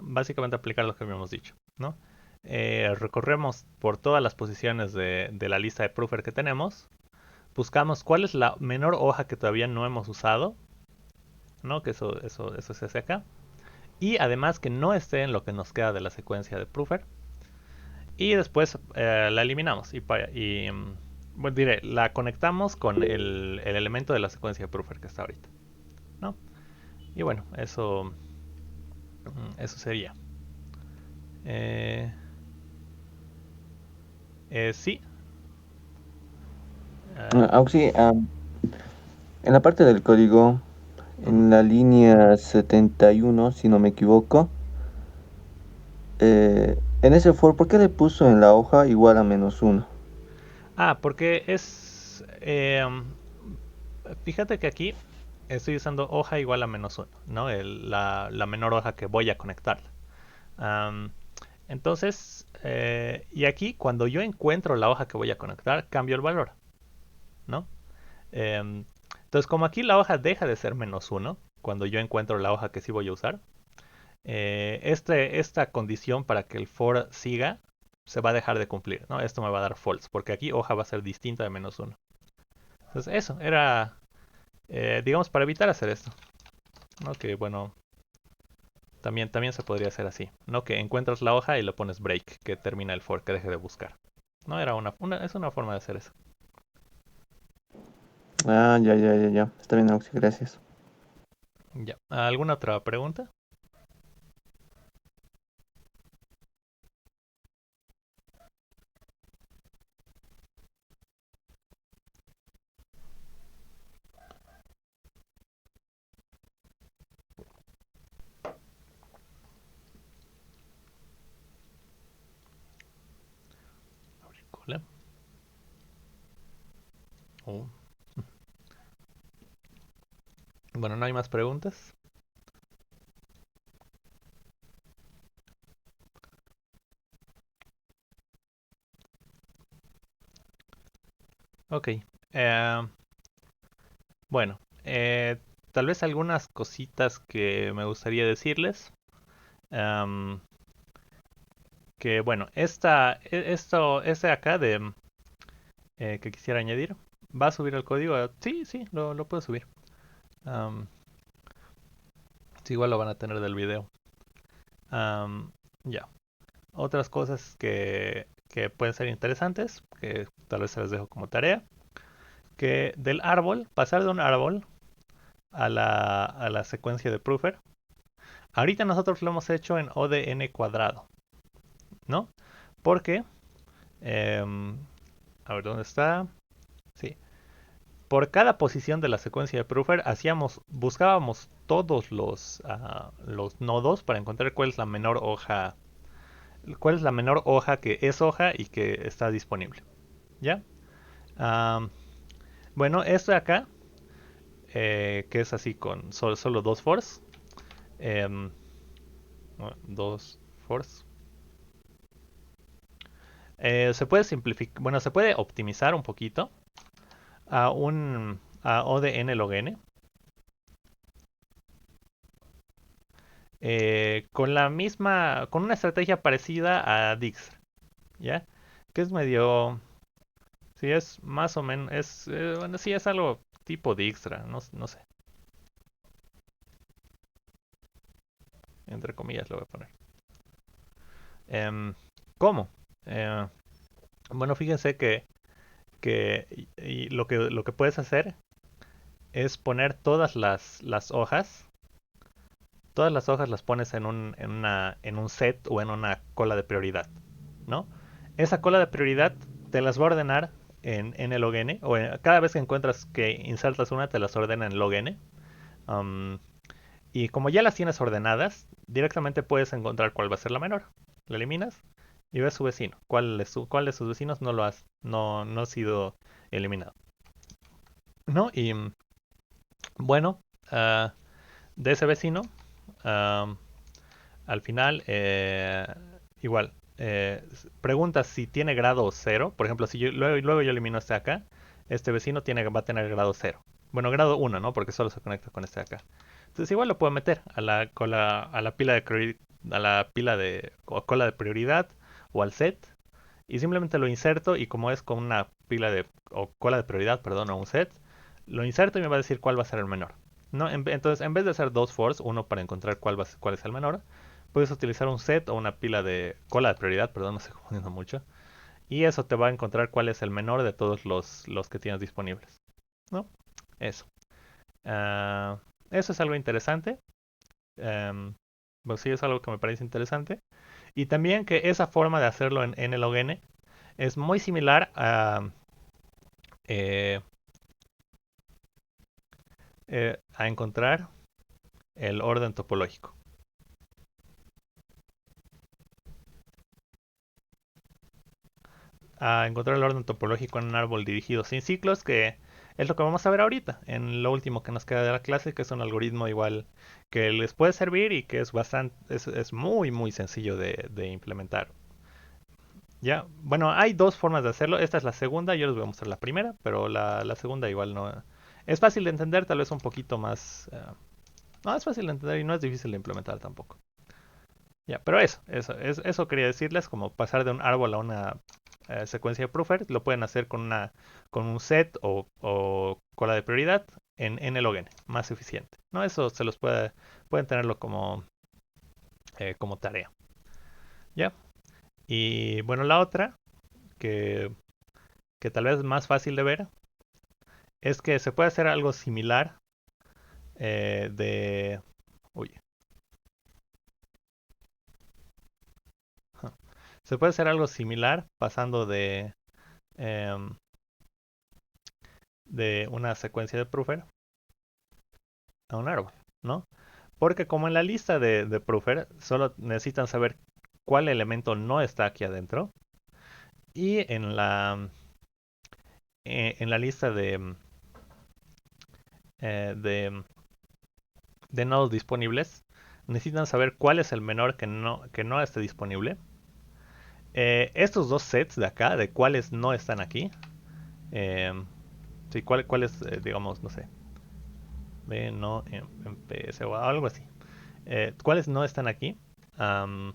básicamente aplicar lo que habíamos dicho, ¿no? Recorremos por todas las posiciones de la lista de Proofer que tenemos, buscamos cuál es la menor hoja que todavía no hemos usado, ¿no? Que eso se hace acá. Y además que no esté en lo que nos queda de la secuencia de Proofer. Y después la eliminamos. Bueno, diré, la conectamos con el elemento de la secuencia de Proofer que está ahorita, ¿no? Y bueno, eso sería. Eh, sí. Uh, Auxi, en la parte del código, uh -huh. en la línea 71, si no me equivoco, en ese for, ¿por qué le puso en la hoja igual a -1? Porque es... fíjate que aquí estoy usando hoja igual a -1, ¿no? La menor hoja que voy a conectar. Um, entonces, y aquí cuando yo encuentro la hoja que voy a conectar, cambio el valor, ¿no? Entonces, como aquí la hoja deja de ser -1, cuando yo encuentro la hoja que sí voy a usar, esta condición para que el for siga se va a dejar de cumplir, ¿no? Esto me va a dar false, porque aquí hoja va a ser distinta de -1. Entonces, eso era, digamos, para evitar hacer esto, ¿no? Que bueno, también se podría hacer así, ¿no? Que encuentras la hoja y le pones break, que termina el for, que deje de buscar. No era es una forma de hacer eso. Ah, ya, ya, ya, ya. Está bien, Auxi, gracias. Ya. ¿Alguna otra pregunta? Cola. Oh. Bueno, no hay más preguntas. Ok. eh, bueno, tal vez algunas cositas que me gustaría decirles. em, que bueno, este acá que quisiera añadir, ¿va a subir el código? Sí, sí, lo puedo subir. Am, sí, igual lo van a tener del video. Ya. Otras cosas que pueden ser interesantes, que tal vez se les dejo como tarea, que del árbol, pasar de un árbol a la secuencia de Proofer. Ahorita nosotros lo hemos hecho en ODN cuadrado, ¿no? Porque, em, a ver, ¿dónde está? Sí. Por cada posición de la secuencia de Proofer buscábamos todos los nodos para encontrar cuál es la menor hoja que es hoja y que está disponible. ¿Ya? Am, bueno, esto de acá, que es así con solo dos fors, em, dos fors, se puede simplificar, bueno, se puede optimizar un poquito a ODN log n, con una estrategia parecida a Dijkstra, ¿ya? Que es medio, sí, es más o menos, bueno, sí, es algo tipo Dijkstra, no sé, entre comillas lo voy a poner. Em, ¿Cómo? Eh, bueno, fíjense que lo que puedes hacer es poner todas las hojas las pones en un set o en una cola de prioridad, ¿no? Esa cola de prioridad te las va a ordenar en el log n, cada vez que encuentras que insertas una, te las ordena en log n. Um, y como ya las tienes ordenadas, directamente puedes encontrar cuál va a ser la menor. La eliminas y ves su vecino. ¿Cuál de sus vecinos no ha sido eliminado? ¿No? Y bueno, ah, de ese vecino, ah, al final, igual, preguntas si tiene grado cero. Por ejemplo, si luego yo elimino este acá, este vecino va a tener grado cero. Bueno, grado uno, ¿no? Porque solo se conecta con este acá. Entonces igual lo puedo meter a la pila o cola de prioridad o al set y simplemente lo inserto y como es con una o cola de prioridad, perdón, o un set, lo inserto y me va a decir cuál va a ser el menor. ¿No? Entonces, en vez de hacer dos fors, uno para encontrar cuál es el menor, puedes utilizar un set o una pila de cola de prioridad, perdón, no estoy confundiendo mucho, y eso te va a encontrar cuál es el menor de todos los que tienes disponibles. ¿No? Eso. Ah, eso es algo interesante. Em, pues sí, es algo que me parece interesante. Y también que esa forma de hacerlo en log n es muy similar eh, a encontrar el orden topológico. A encontrar el orden topológico en un árbol dirigido sin ciclos, que es lo que vamos a ver ahorita, en lo último que nos queda de la clase, que es un algoritmo igual que les puede servir y que es muy, muy sencillo de implementar. Ya, bueno, hay dos formas de hacerlo. Esta es la segunda, yo les voy a mostrar la primera, pero la segunda igual no. Es fácil de entender, tal vez un poquito más. No, es fácil de entender y no es difícil de implementar tampoco. Ya, pero eso quería decirles, como pasar de un árbol a una secuencia de Proofer, lo pueden hacer con un set o cola de prioridad en nlogn, más eficiente. ¿No? Eso pueden tenerlo como tarea. ¿Ya? Y bueno, la otra, que, que tal vez es más fácil de ver, es que se puede hacer algo similar de... Uy. Se puede hacer algo similar pasando em, de una secuencia de Proofer a un árbol, ¿no? Porque como en la lista de Proofer, solo necesitan saber cuál elemento no está aquí adentro. Y en la lista eh, de, de nodos disponibles, necesitan saber cuál es el menor que no esté disponible. Estos dos sets de acá, de cuáles no están aquí, Em, sí, ¿cuál es, digamos, no sé, B no en PS o algo así? ¿Cuáles no están aquí? Am,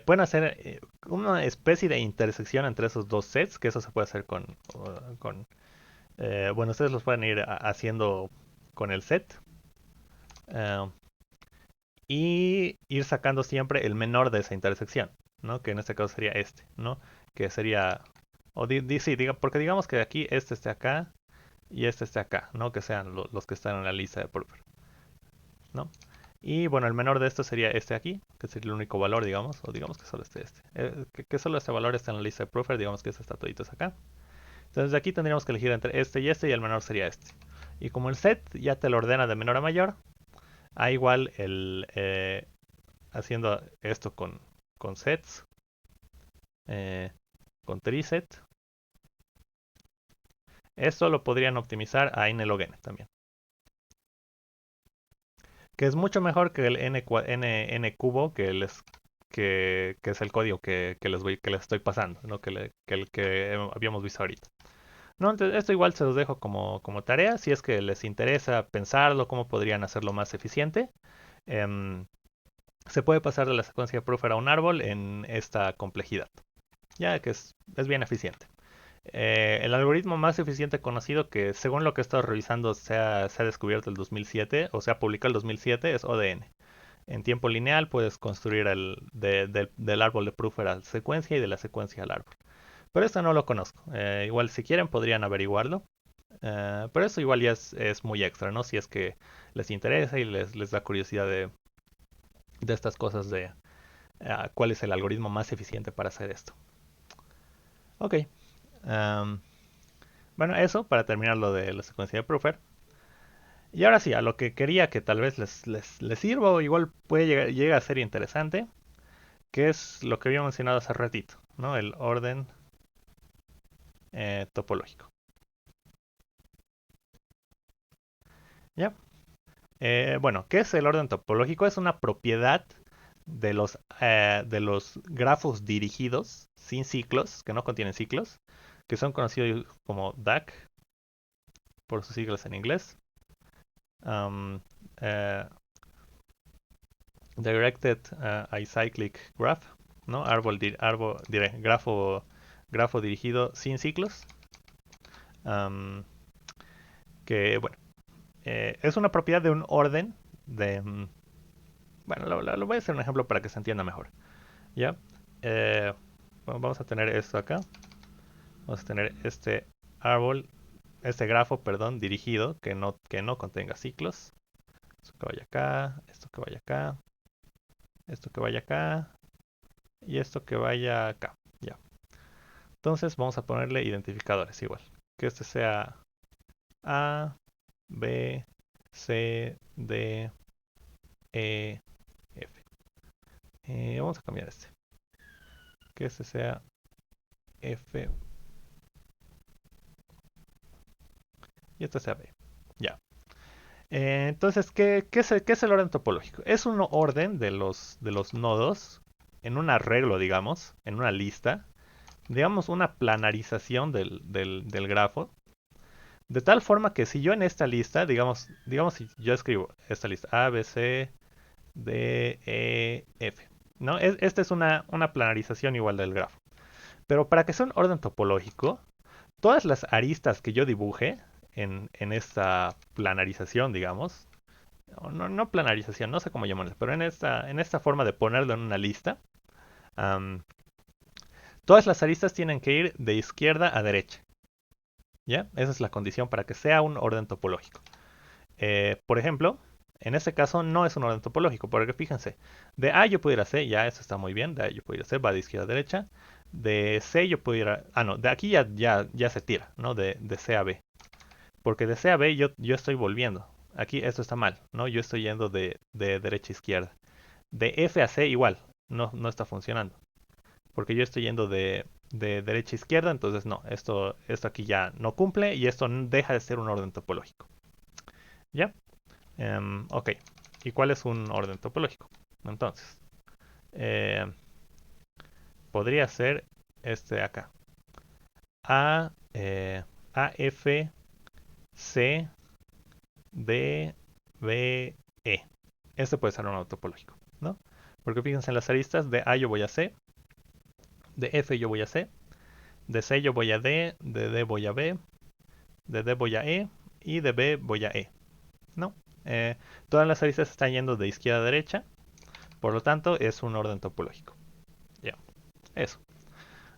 pueden hacer una especie de intersección entre esos dos sets, que eso se puede hacer bueno, ustedes los pueden ir haciendo con el set eh, y ir sacando siempre el menor de esa intersección, ¿no? Que en este caso sería este, ¿no? Que sería, sí, porque digamos que aquí este esté acá y este esté acá, ¿no? Que sean los que están en la lista de Purple, ¿no? Y bueno, el menor de estos sería este aquí, que sería el único valor, digamos, o digamos que solo este. Que solo este valor está en la lista de Proofer, digamos que este está toditos acá. Entonces de aquí tendríamos que elegir entre este y el menor sería este. Y como el set ya te lo ordena de menor a mayor, a igual haciendo esto con sets, eh, con triset, esto lo podrían optimizar a nlogn también. Que es mucho mejor que el n cubo que es el código que les estoy pasando, ¿no? Que el que habíamos visto ahorita. No, entonces esto igual se los dejo como tarea, si es que les interesa pensarlo, cómo podrían hacerlo más eficiente. Em, Se puede pasar de la secuencia de Proofer a un árbol en esta complejidad, ya que es bien eficiente. El algoritmo más eficiente conocido que según lo que he estado revisando se ha descubierto el 2007 o se ha publicado el 2007 es ODN. En tiempo lineal puedes construir del árbol de Proofer a la secuencia y de la secuencia al árbol. Pero esto no lo conozco. Igual si quieren podrían averiguarlo. Pero eso igual ya es muy extra, ¿no? Si es que les interesa y les da curiosidad de estas cosas de cuál es el algoritmo más eficiente para hacer esto. Ok. Um, bueno, eso para terminar lo de la secuencia de Proofer. Y ahora sí, a lo que quería que tal vez les sirva o igual puede llegar a ser interesante, que es lo que había mencionado hace ratito, ¿no? El orden topológico. ¿Ya? Bueno, ¿qué es el orden topológico? Es una propiedad de los grafos dirigidos sin ciclos, que no contienen ciclos, que son conocidos como DAC, por sus siglas en inglés. Um, eh, Directed Acyclic Graph, ¿no? Grafo dirigido sin ciclos. Um, que, bueno, es una propiedad de un orden bueno, lo voy a hacer un ejemplo para que se entienda mejor. ¿Ya? Bueno, vamos a tener esto acá. Vamos a tener este grafo, perdón, dirigido, que no contenga ciclos. Esto que vaya acá, esto que vaya acá, esto que vaya acá, y esto que vaya acá. Ya. Entonces vamos a ponerle identificadores igual. Que este sea A, B, C, D, E, F. Vamos a cambiar este. Que este sea F y este sea B. Ya. Entonces, ¿qué es el orden topológico? Es un orden de los nodos en un arreglo, digamos, en una lista, digamos una planarización del grafo, de tal forma que si yo en esta lista, digamos si yo escribo esta lista A, B, C, D, E, F, ¿no? Esta es una planarización igual del grafo. Pero para que sea un orden topológico, todas las aristas que yo dibuje en esta planarización, digamos, no planarización, no sé cómo llamarlo, pero en esta forma de ponerlo en una lista, am, todas las aristas tienen que ir de izquierda a derecha. ¿Ya? Esa es la condición para que sea un orden topológico. Por ejemplo, en este caso no es un orden topológico, porque fíjense, de A yo puedo ir a C, ya eso está muy bien, de A yo puedo ir a C, va de izquierda a derecha. De C yo puedo ir a... Ah, no, de aquí ya se tira, ¿no? De C a B. Porque de C a B yo estoy volviendo. Aquí esto está mal, ¿no? Yo estoy yendo de derecha a izquierda. De F a C igual, no está funcionando. Porque yo estoy yendo de derecha a izquierda, entonces no, esto aquí ya no cumple y esto deja de ser un orden topológico. ¿Ya? Ok. ¿Y cuál es un orden topológico? Entonces, eh, podría ser este de acá. A, A, F, C, D, B, E. Este puede ser un orden topológico, ¿no? Porque fíjense en las aristas, de A yo voy a C, de F yo voy a C, de C yo voy a de D voy a B, de D voy a E y de B voy a E, ¿no? Todas las aristas están yendo de izquierda a derecha, por lo tanto es un orden topológico. Ya, eso.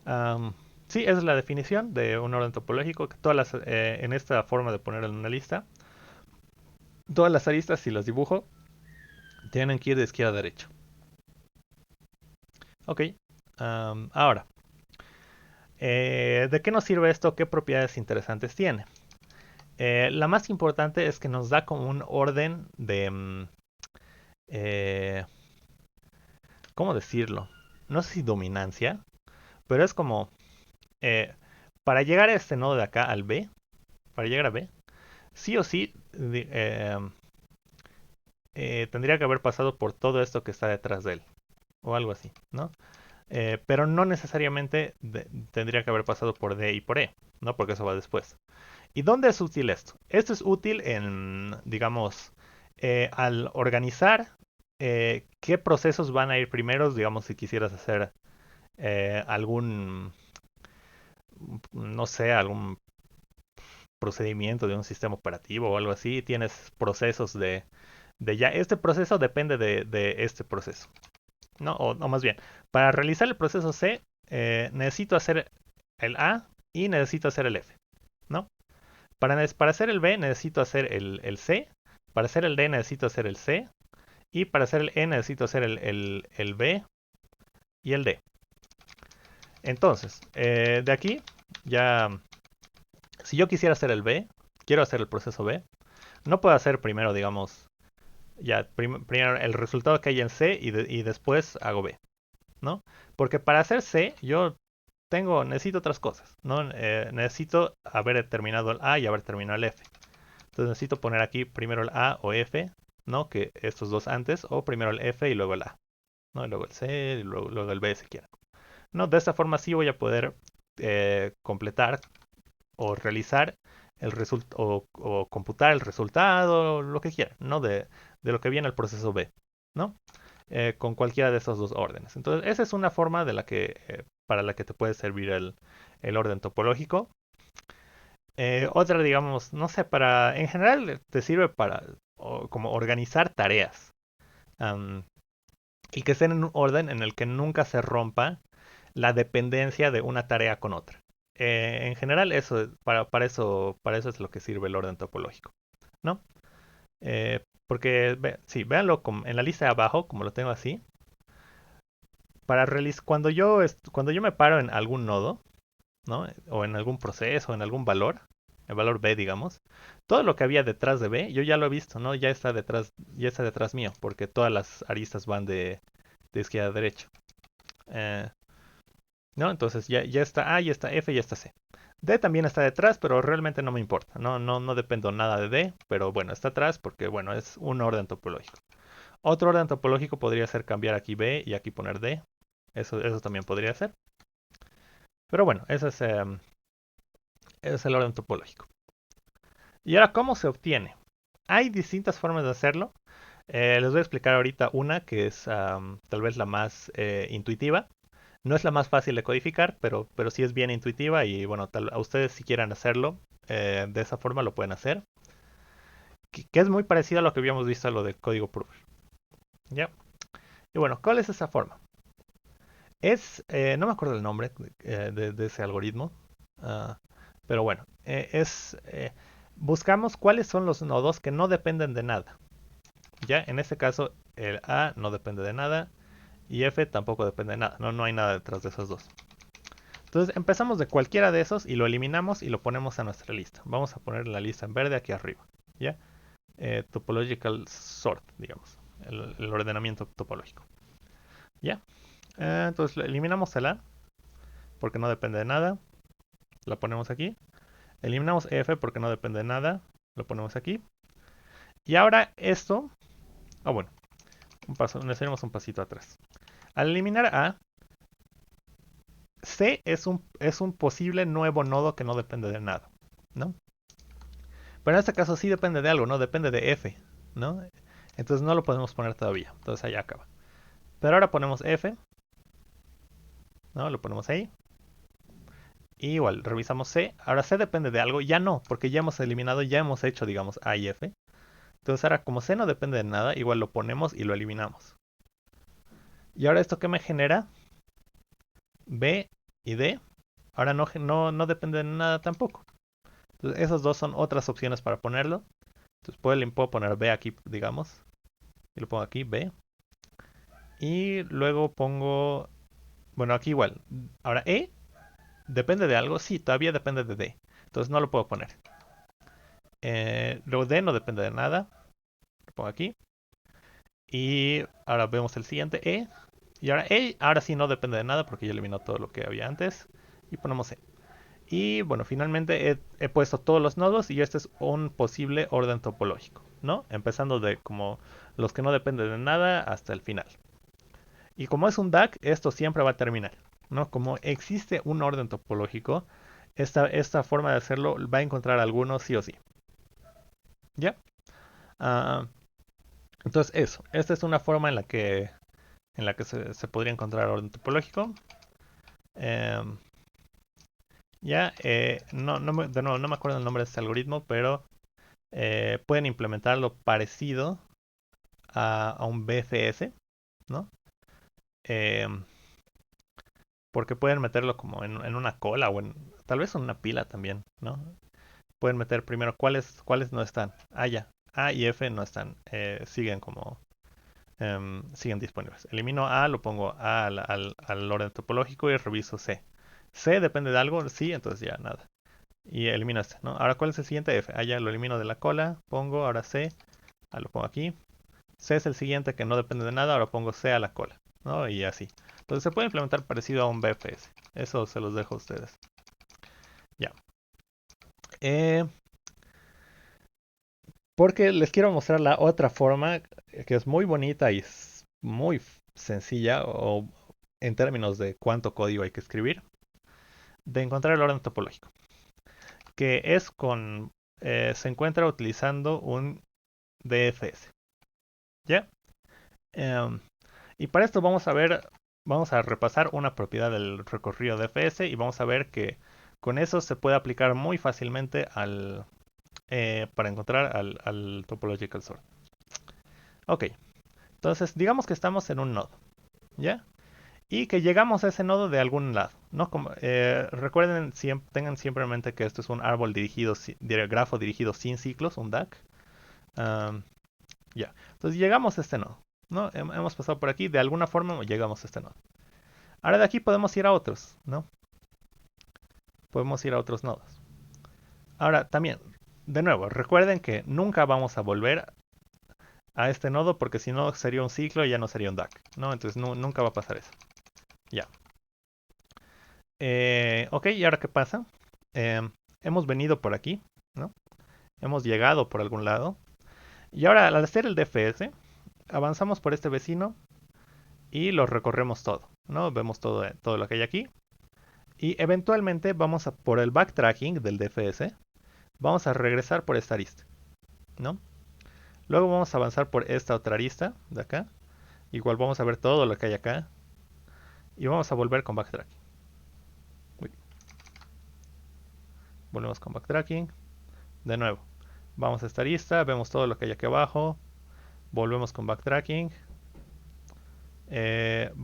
Um, sí, esa es la definición de un orden topológico. Que todas las, en esta forma de ponerlo en una lista, todas las aristas, si las dibujo, tienen que ir de izquierda a derecha. Ok. Ahora, ¿de qué nos sirve esto? ¿Qué propiedades interesantes tiene? La más importante es que nos da como un orden de... eh, ¿cómo decirlo? No sé si dominancia, pero es como... eh, para llegar a este nodo de acá, al B, para llegar a B, sí o sí tendría que haber pasado por todo esto que está detrás de él, o algo así, ¿no? Pero no necesariamente tendría que haber pasado por D y por E, ¿no? Porque eso va después. ¿Y dónde es útil esto? Esto es útil en, digamos, al organizar qué procesos van a ir primeros, digamos, si quisieras hacer algún, no sé, algún procedimiento de un sistema operativo o algo así, tienes procesos de ya, este proceso depende de este proceso, ¿no? O más bien, para realizar el proceso C, necesito hacer el A y necesito hacer el F, ¿no? Para hacer el B necesito hacer el C, para hacer el D necesito hacer el C, y para hacer el E necesito hacer el B y el D. Entonces, de aquí, ya, si yo quisiera hacer el B, quiero hacer el proceso B, no puedo hacer primero, digamos, ya, primero el resultado que hay en C y después hago B, ¿no? Porque para hacer C, yo necesito otras cosas, ¿no? Necesito haber terminado el A y haber terminado el F. Entonces necesito poner aquí primero el A o F, ¿no? Que estos dos antes, o primero el F y luego el A, ¿no? Y luego el C y luego el B si quieren. ¿No? De esta forma sí voy a poder completar o realizar el o computar el resultado, lo que quiera, ¿no? De lo que viene el proceso B, ¿no? Con cualquiera de esos dos órdenes. Entonces, esa es una forma de para la que te puede servir el orden topológico. Otra, digamos, no sé, en general te sirve para como organizar tareas um, y que estén en un orden en el que nunca se rompa la dependencia de una tarea con otra. En general, para eso es lo que sirve el orden topológico, ¿no? Porque, sí, véanlo en la lista de abajo, como lo tengo así. Cuando yo me paro en algún nodo, ¿no? O en algún proceso, en algún valor, el valor B, digamos, todo lo que había detrás de B, yo ya lo he visto, ¿no? Ya está detrás mío, porque todas las aristas van de izquierda a derecha. Eh, ¿No? Entonces ya está A, ya está F, ya está C. D también está detrás, pero realmente no me importa. No dependo nada de D, pero bueno, está atrás porque, bueno, es un orden topológico. Otro orden topológico podría ser cambiar aquí B y aquí poner D. Eso también podría ser. Pero bueno, ese es el orden topológico. Y ahora, ¿cómo se obtiene? Hay distintas formas de hacerlo. Les voy a explicar ahorita una que es tal vez la más intuitiva. No es la más fácil de codificar, pero sí es bien intuitiva y bueno, a ustedes si quieren hacerlo de esa forma lo pueden hacer. Que es muy parecido a lo que habíamos visto a lo del código proof. ¿Ya? Y bueno, ¿cuál es esa forma? No me acuerdo el nombre de ese algoritmo, uh, pero bueno, buscamos cuáles son los nodos que no dependen de nada. Ya, en este caso el A no depende de nada y F tampoco depende de nada, no hay nada detrás de esos dos. Entonces empezamos de cualquiera de esos y lo eliminamos y lo ponemos a nuestra lista. Vamos a poner la lista en verde aquí arriba. ¿Ya? Topological sort, digamos. El ordenamiento topológico. ¿Ya? Entonces eliminamos el A porque no depende de nada. La ponemos aquí. Eliminamos F porque no depende de nada. Lo ponemos aquí. Y ahora esto... bueno. Necesitamos un pasito atrás. Al eliminar A, C es un posible nuevo nodo que no depende de nada, ¿no? Pero en este caso sí depende de algo, ¿no? Depende de F, ¿no? Entonces no lo podemos poner todavía. Entonces ahí acaba. Pero ahora ponemos F, ¿no? Lo ponemos ahí. Y igual, revisamos C. Ahora C depende de algo. Ya no, porque ya hemos eliminado, ya hemos hecho, digamos, A y F. Entonces ahora como C no depende de nada, igual lo ponemos y lo eliminamos. Y ahora esto que me genera B y D. Ahora no depende de nada tampoco. Entonces esos dos son otras opciones para ponerlo. Entonces puedo poner B aquí, digamos. Y lo pongo aquí, B. Y luego pongo, bueno, aquí igual. Ahora E depende de algo. Sí, todavía depende de D. Entonces no lo puedo poner. Luego D no depende de nada. Lo pongo aquí. Y ahora vemos el siguiente E. Y ahora E, ahora sí no depende de nada porque ya eliminó todo lo que había antes. Y ponemos E. Y bueno, finalmente he puesto todos los nodos y este es un posible orden topológico, ¿no? Empezando de como los que no dependen de nada hasta el final. Y como es un DAC, esto siempre va a terminar, ¿no? Como existe un orden topológico, esta forma de hacerlo va a encontrar algunos sí o sí. ¿Ya? Ah, entonces eso, esta es una forma en la que se podría encontrar orden topológico. Em, ya, de nuevo, no me acuerdo el nombre de este algoritmo, pero pueden implementarlo parecido a un BFS, ¿no? Em, porque pueden meterlo como en una cola o tal vez en una pila también, ¿no? Pueden meter primero cuáles no están. Ah, ya. A y F no están. Siguen como siguen disponibles. Elimino A, lo pongo A al orden topológico y reviso C. C depende de algo, sí, entonces ya nada. Y elimino este, ¿no? Ahora, ¿cuál es el siguiente? F. Ah, ya lo elimino de la cola, pongo ahora C, lo pongo aquí. C es el siguiente que no depende de nada, ahora pongo C a la cola, ¿no? Y así. Entonces se puede implementar parecido a un BFS. Eso se los dejo a ustedes. Ya. Eh, Porque les quiero mostrar la otra forma que es muy bonita y es muy sencilla o en términos de cuánto código hay que escribir, de encontrar el orden topológico, que es se encuentra utilizando un DFS. ¿Ya? Em, y para esto vamos a repasar una propiedad del recorrido DFS y vamos a ver que con eso se puede aplicar muy fácilmente para encontrar al topological sort. Ok, entonces digamos que estamos en un nodo. ¿Ya? Y que llegamos a ese nodo de algún lado, ¿no? Recuerden, tengan siempre en mente que esto es un árbol dirigido, grafo dirigido sin ciclos, un DAC. Um, ya, entonces llegamos a este nodo, ¿no? Hemos pasado por aquí, de alguna forma llegamos a este nodo. Ahora de aquí podemos ir a otros, ¿no? Podemos ir a otros nodos. Ahora también, de nuevo, recuerden que nunca vamos a volver a este nodo porque si no sería un ciclo y ya no sería un DAC, ¿no? Entonces nunca va a pasar eso. Ya. Ok, ¿y ahora qué pasa? Hemos venido por aquí, ¿no? Hemos llegado por algún lado. Y ahora, al hacer el DFS, avanzamos por este vecino y lo recorremos todo, ¿no? Vemos todo lo que hay aquí. Y eventualmente vamos a, por el backtracking del DFS, vamos a regresar por esta arista, ¿no? Luego vamos a avanzar por esta otra arista de acá. Igual vamos a ver todo lo que hay acá. Y vamos a volver con backtracking. Uy, volvemos con backtracking. De nuevo, vamos a esta arista, vemos todo lo que hay aquí abajo. Volvemos con backtracking.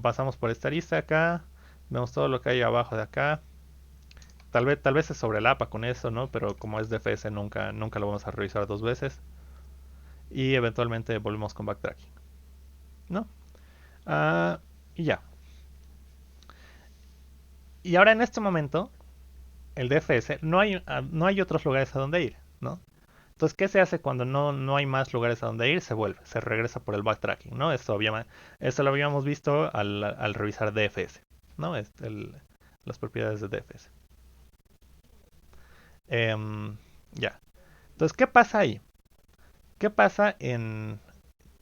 Pasamos por esta lista acá. Vemos todo lo que hay abajo de acá. Tal vez se sobrelapa con eso, ¿no? Pero como es DFS nunca lo vamos a revisar dos veces. Y eventualmente volvemos con backtracking, ¿no? Ah, y ya. Y ahora en este momento, el DFS, no hay otros lugares a donde ir, ¿no? Entonces, ¿qué se hace cuando no hay más lugares a donde ir? Se vuelve, se regresa por el backtracking, ¿no? Esto lo habíamos visto al revisar DFS, ¿no? Las propiedades de DFS. Ya. Entonces, ¿qué pasa ahí? ¿Qué pasa en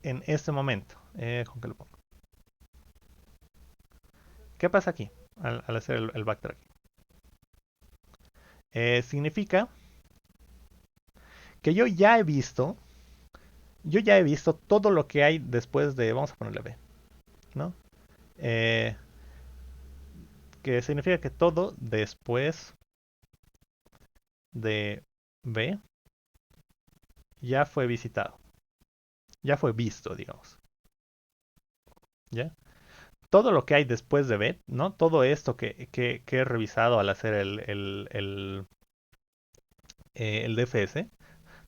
este momento? ¿Con qué lo pongo? ¿Qué pasa aquí? al hacer el backtracking. Significa que yo ya he visto todo lo que hay después de, vamos a ponerle B, ¿no? Eh, que significa que todo después de B ya fue visitado, ya fue visto, digamos, ¿ya? Todo lo que hay después de B, ¿no? Todo esto que he revisado al hacer el DFS,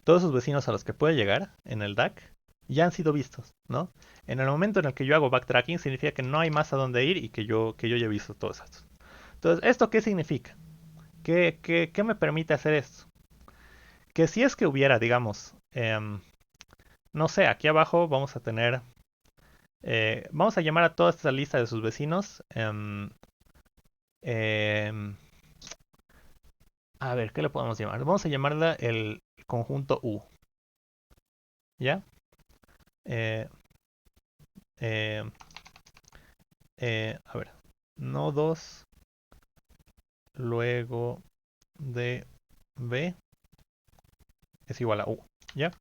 todos esos vecinos a los que puede llegar en el DAC ya han sido vistos, ¿no? En el momento en el que yo hago backtracking significa que no hay más a dónde ir y que yo ya he visto todos estos. Entonces, ¿esto qué significa? ¿Qué me permite hacer esto? Que si es que hubiera, digamos, no sé, aquí abajo vamos a tener, vamos a llamar a toda esta lista de sus vecinos, em, a ver, ¿qué le podemos llamar? Vamos a llamarla el conjunto U, ¿ya? Eh, eh, a ver, nodos luego de B es igual a U, ¿ya?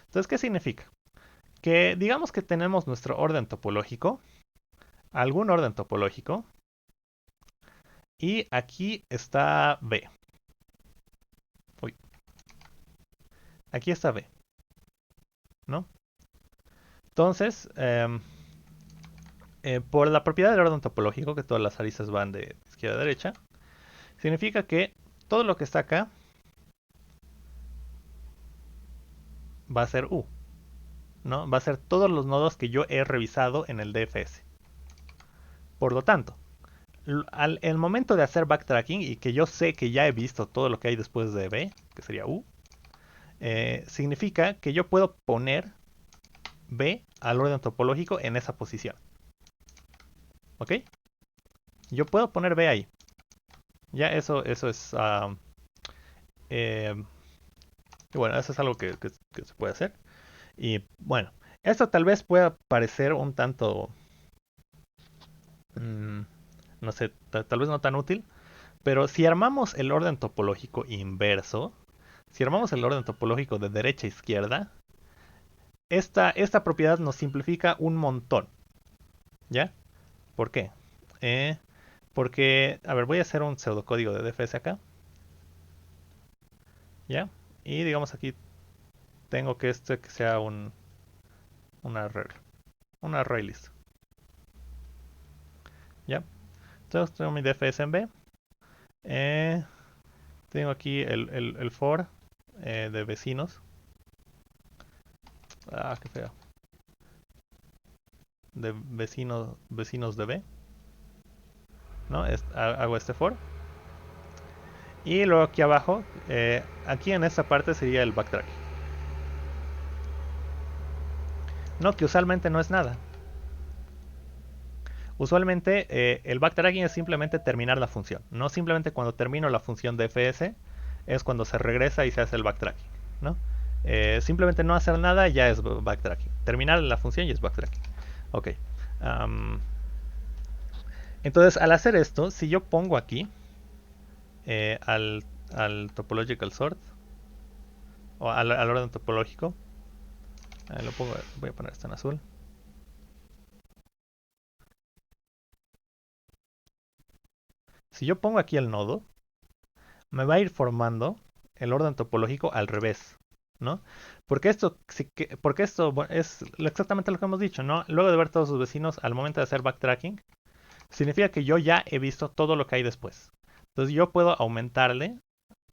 Entonces, ¿qué significa? Que digamos que tenemos nuestro orden topológico, algún orden topológico, y aquí está B. Uy, aquí está B, ¿no? Entonces, por la propiedad del orden topológico, que todas las aristas van de izquierda a derecha, significa que todo lo que está acá va a ser U, ¿no? Va a ser todos los nodos que yo he revisado en el DFS. Por lo tanto, al el momento de hacer backtracking y que yo sé que ya he visto todo lo que hay después de B, que sería U, significa que yo puedo poner B al orden topológico en esa posición. ¿Ok? Yo puedo poner B ahí. Ya eso es... eh, bueno, eso es algo que se puede hacer. Y bueno, esto tal vez pueda parecer un tanto... mmm, no sé, tal vez no tan útil. Pero si armamos el orden topológico inverso, si armamos el orden topológico de derecha a izquierda, esta propiedad nos simplifica un montón. ¿Ya? ¿Por qué? Eh, Porque, a ver, voy a hacer un pseudocódigo de DFS acá. ¿Ya? Y digamos aquí tengo que que sea una regla. Un array list. ¿Ya? Entonces tengo mi DFS en B. Eh, Tengo aquí el for de vecinos. Ah, qué feo. De vecinos de B. ¿No? Hago este for. Y luego aquí abajo, aquí en esta parte sería el backtracking. No, que usualmente no es nada. Usualmente el backtracking es simplemente terminar la función. No simplemente cuando termino la función de fs es cuando se regresa y se hace el backtracking. ¿No? Simplemente no hacer nada ya es backtracking. Terminar la función ya es backtracking. Ok. Um, entonces al hacer esto, si yo pongo aquí eh, al, al topological sort o al orden topológico, voy a poner esto en azul. Si yo pongo aquí el nodo, me va a ir formando el orden topológico al revés, ¿no? Porque esto es exactamente lo que hemos dicho, ¿no? Luego de ver todos sus vecinos al momento de hacer backtracking, significa que yo ya he visto todo lo que hay después. Entonces yo puedo aumentarle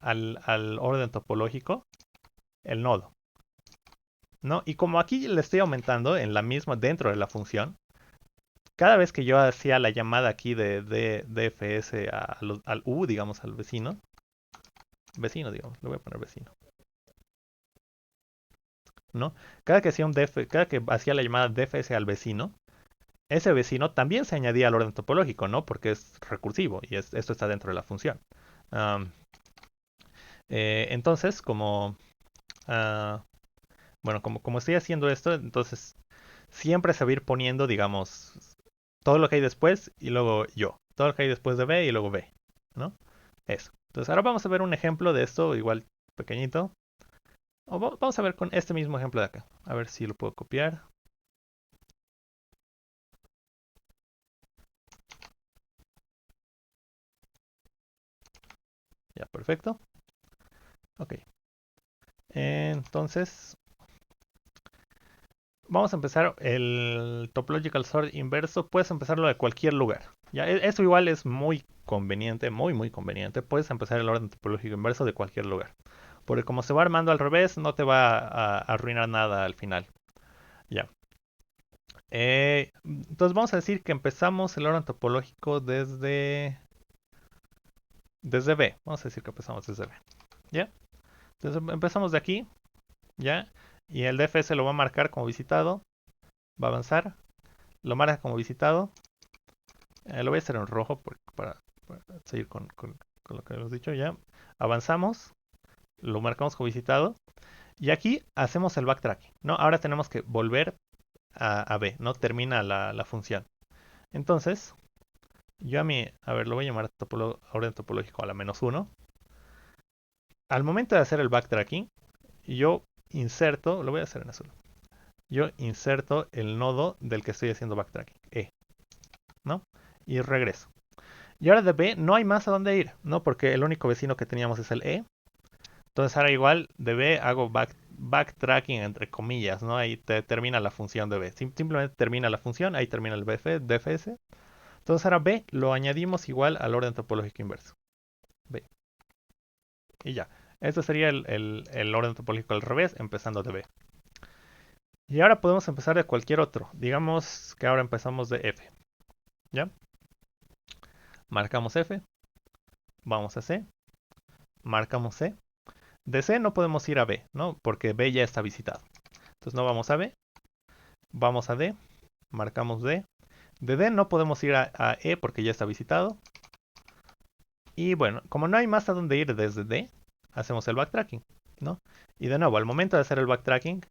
al orden topológico el nodo, ¿no? Y como aquí le estoy aumentando en la misma dentro de la función, cada vez que yo hacía la llamada aquí de DFS al U, digamos, al vecino, digamos, le voy a poner vecino, ¿no? Cada que hacía la llamada DFS al vecino, ese vecino también se añadía al orden topológico, ¿no? Porque es recursivo y esto está dentro de la función. Um, entonces, uh, bueno, como estoy haciendo esto, entonces siempre se va a ir poniendo, digamos, todo lo que hay después y luego yo. todo lo que hay después de B y luego B, ¿no? Eso. Entonces ahora vamos a ver un ejemplo de esto, igual pequeñito. Vamos a ver con este mismo ejemplo de acá. A ver si lo puedo copiar. Ya, perfecto. Ok. Entonces, vamos a empezar el topological sort inverso. Puedes empezarlo de cualquier lugar. Ya, eso igual es muy conveniente, muy conveniente. Puedes empezar el orden topológico inverso de cualquier lugar. Porque como se va armando al revés, no te va a arruinar nada al final. Ya. Entonces vamos a decir que empezamos el orden topológico desde B. Vamos a decir que empezamos desde B. ¿Ya? Entonces empezamos de aquí. ¿Ya? Y el DFS lo va a marcar como visitado. Va a avanzar. Lo marca como visitado. Lo voy a hacer en rojo para seguir con lo que hemos dicho. ¿Ya? Avanzamos. Lo marcamos como visitado. Y aquí hacemos el backtracking, ¿no? Ahora tenemos que volver a B, ¿no? Termina la función. Entonces, yo a ver, lo voy a llamar orden topológico a la -1. Al momento de hacer el backtracking, yo inserto, lo voy a hacer en azul. Yo inserto el nodo del que estoy haciendo backtracking, E, ¿no? Y regreso. Y ahora de B no hay más a dónde ir, ¿no? Porque el único vecino que teníamos es el E. Entonces ahora igual de B hago backtracking entre comillas, ¿no? Ahí termina la función de B. Simplemente termina la función, ahí termina el DFS. Entonces ahora B lo añadimos igual al orden topológico inverso. B. Y ya. Este sería el orden topológico al revés, empezando de B. Y ahora podemos empezar de cualquier otro. Digamos que ahora empezamos de F. ¿Ya? Marcamos F. Vamos a C. Marcamos C. De C no podemos ir a B, ¿no? Porque B ya está visitado. Entonces no vamos a B. Vamos a D. Marcamos D. De D no podemos ir a E porque ya está visitado. Y bueno, como no hay más a dónde ir desde D, hacemos el backtracking, ¿no? Y de nuevo, al momento de hacer el backtracking,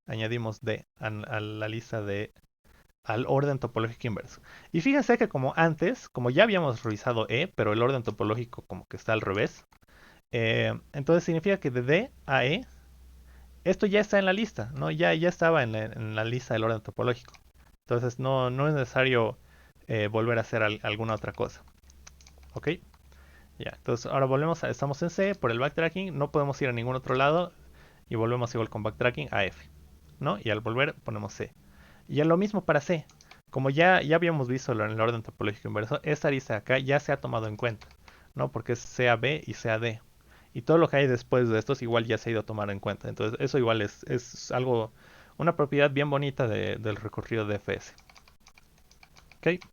añadimos D a la lista al orden topológico inverso. Y fíjense que como antes, como ya habíamos revisado E, pero el orden topológico como que está al revés, entonces significa que de D a E, esto ya está en la lista, ¿no? Ya estaba en la lista del orden topológico. Entonces no es necesario volver a hacer alguna otra cosa. ¿Ok? Ya, entonces ahora estamos en C por el backtracking, no podemos ir a ningún otro lado y volvemos igual con backtracking a F, ¿no? Y al volver ponemos C. Y es lo mismo para C. Como ya habíamos visto en el orden topológico inverso, esta lista de acá ya se ha tomado en cuenta, ¿no? Porque es CAB y CAD. Y todo lo que hay después de estos igual ya se ha ido a tomar en cuenta. Entonces eso igual es algo, una propiedad bien bonita del recorrido de FS. ¿Ok?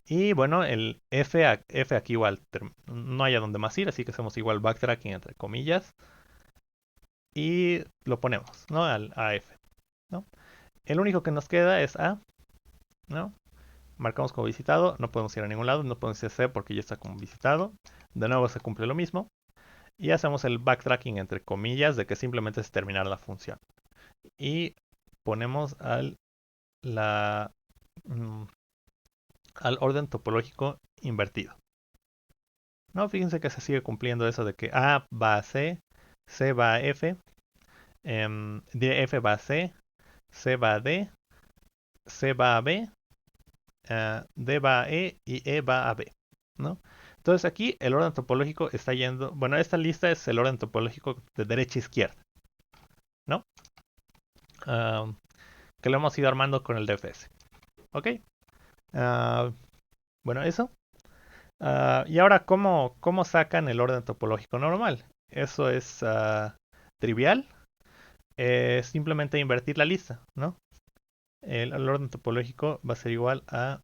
Y bueno, el F aquí igual no hay a dónde más ir, así que hacemos igual backtracking entre comillas y lo ponemos, ¿no? A F, ¿no? El único que nos queda es A, ¿no? Marcamos como visitado, no podemos ir a ningún lado, no podemos ir a C porque ya está como visitado. De nuevo se cumple lo mismo. Y hacemos el backtracking entre comillas de que simplemente es terminar la función. Y ponemos la, mm, al orden topológico invertido. No, fíjense que se sigue cumpliendo eso de que A va a C, C va a F, F va a C va a D, C va a B, D va a y E va a B, ¿no? Entonces aquí el orden topológico está yendo, bueno, esta lista es el orden topológico de derecha a izquierda, ¿no? Uh, que lo hemos ido armando con el DFS, ¿ok? Uh, bueno, eso. Y ahora, ¿cómo sacan el orden topológico normal? Eso es trivial. Simplemente invertir la lista, ¿no? El orden topológico va a ser igual a,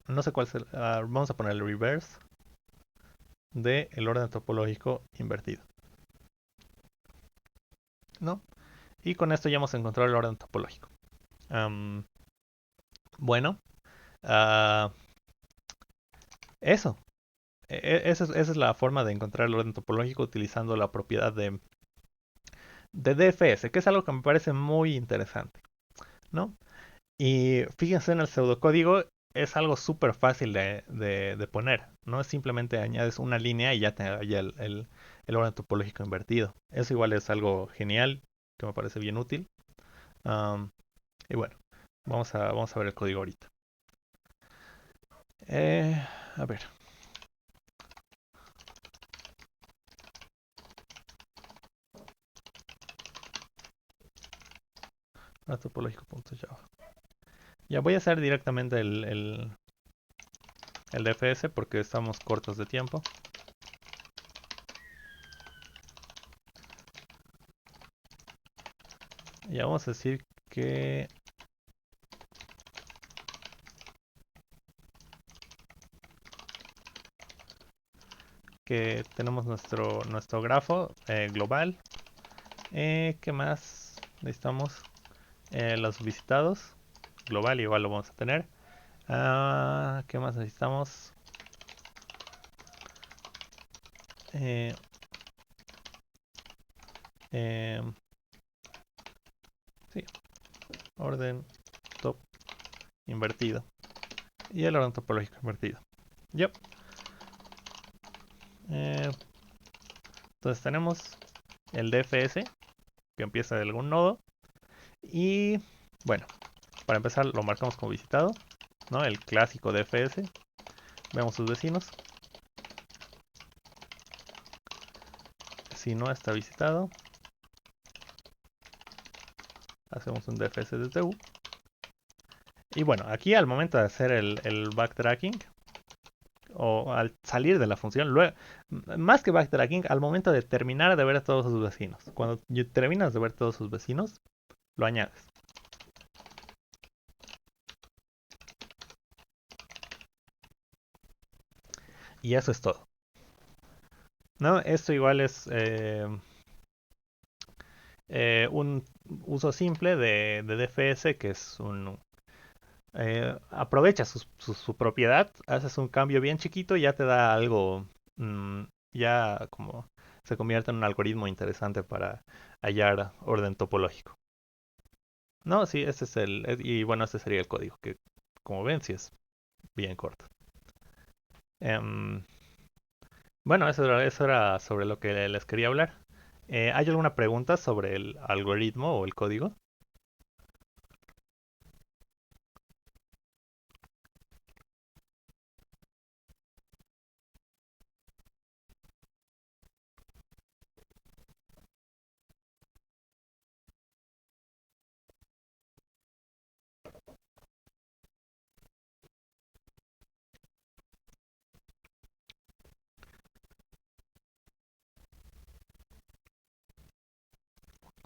no sé cuál es vamos a poner el reverse del orden topológico invertido, ¿no? Y con esto ya hemos encontrado el orden topológico. Bueno, uh, eso. Esa es la forma de encontrar el orden topológico utilizando la propiedad de DFS, que es algo que me parece muy interesante, ¿no? Y fíjense en el pseudocódigo, es algo súper fácil de poner. No es simplemente añades una línea y ya te haya el orden topológico invertido. Eso igual es algo genial, que me parece bien útil. Am, y bueno, vamos a ver el código ahorita. Eh, a ver. Orden topológico.java. Ya voy a hacer directamente el DFS porque estamos cortos de tiempo. Ya vamos a decir que tenemos nuestro grafo global. ¿Qué más necesitamos? Los visitados. Global igual lo vamos a tener. ¿Qué más necesitamos? Eh, eh, sí, orden top invertido. Y el orden topológico invertido. Yep. Entonces tenemos el DFS que empieza de algún nodo. Y bueno, para empezar lo marcamos como visitado, ¿no? El clásico DFS. Vemos sus vecinos. Si no está visitado, hacemos un DFS de TU. Y bueno, aquí al momento de hacer el backtracking, o al salir de la función, luego, más que backtracking, al momento de terminar de ver a todos sus vecinos. Cuando terminas de ver todos sus vecinos, lo añades. Y eso es todo. ¿No? Esto igual es un uso simple de DFS, que es aprovecha su propiedad, haces un cambio bien chiquito y ya te da algo, ya como se convierte en un algoritmo interesante para hallar orden topológico. No, sí, ese es y bueno, este sería el código, que como ven, sí es bien corto. Em, bueno, eso era sobre lo que les quería hablar. ¿Hay alguna pregunta sobre el algoritmo o el código?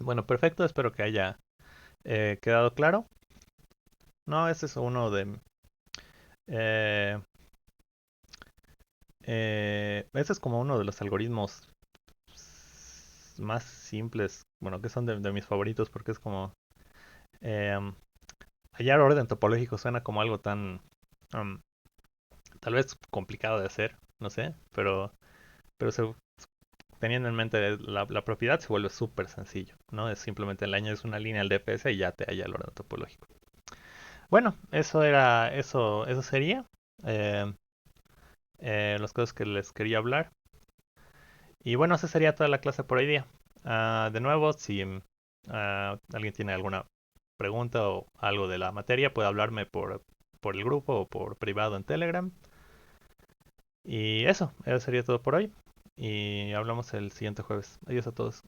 Bueno, perfecto, espero que haya quedado claro. No, ese es uno de... eh, ese es como uno de los algoritmos más simples, bueno, que son de mis favoritos porque es como... em, hallar orden topológico suena como algo tan... am, tal vez complicado de hacer, no sé, pero teniendo en mente la propiedad se vuelve súper sencillo, ¿no? Es simplemente le añades una línea al DPS y ya te halla el orden topológico. Bueno, eso sería eh, las cosas que les quería hablar. Y bueno, esa sería toda la clase por hoy día. De nuevo, si alguien tiene alguna pregunta o algo de la materia, puede hablarme por el grupo o por privado en Telegram. Y eso sería todo por hoy. Y hablamos el siguiente jueves. Adiós a todos.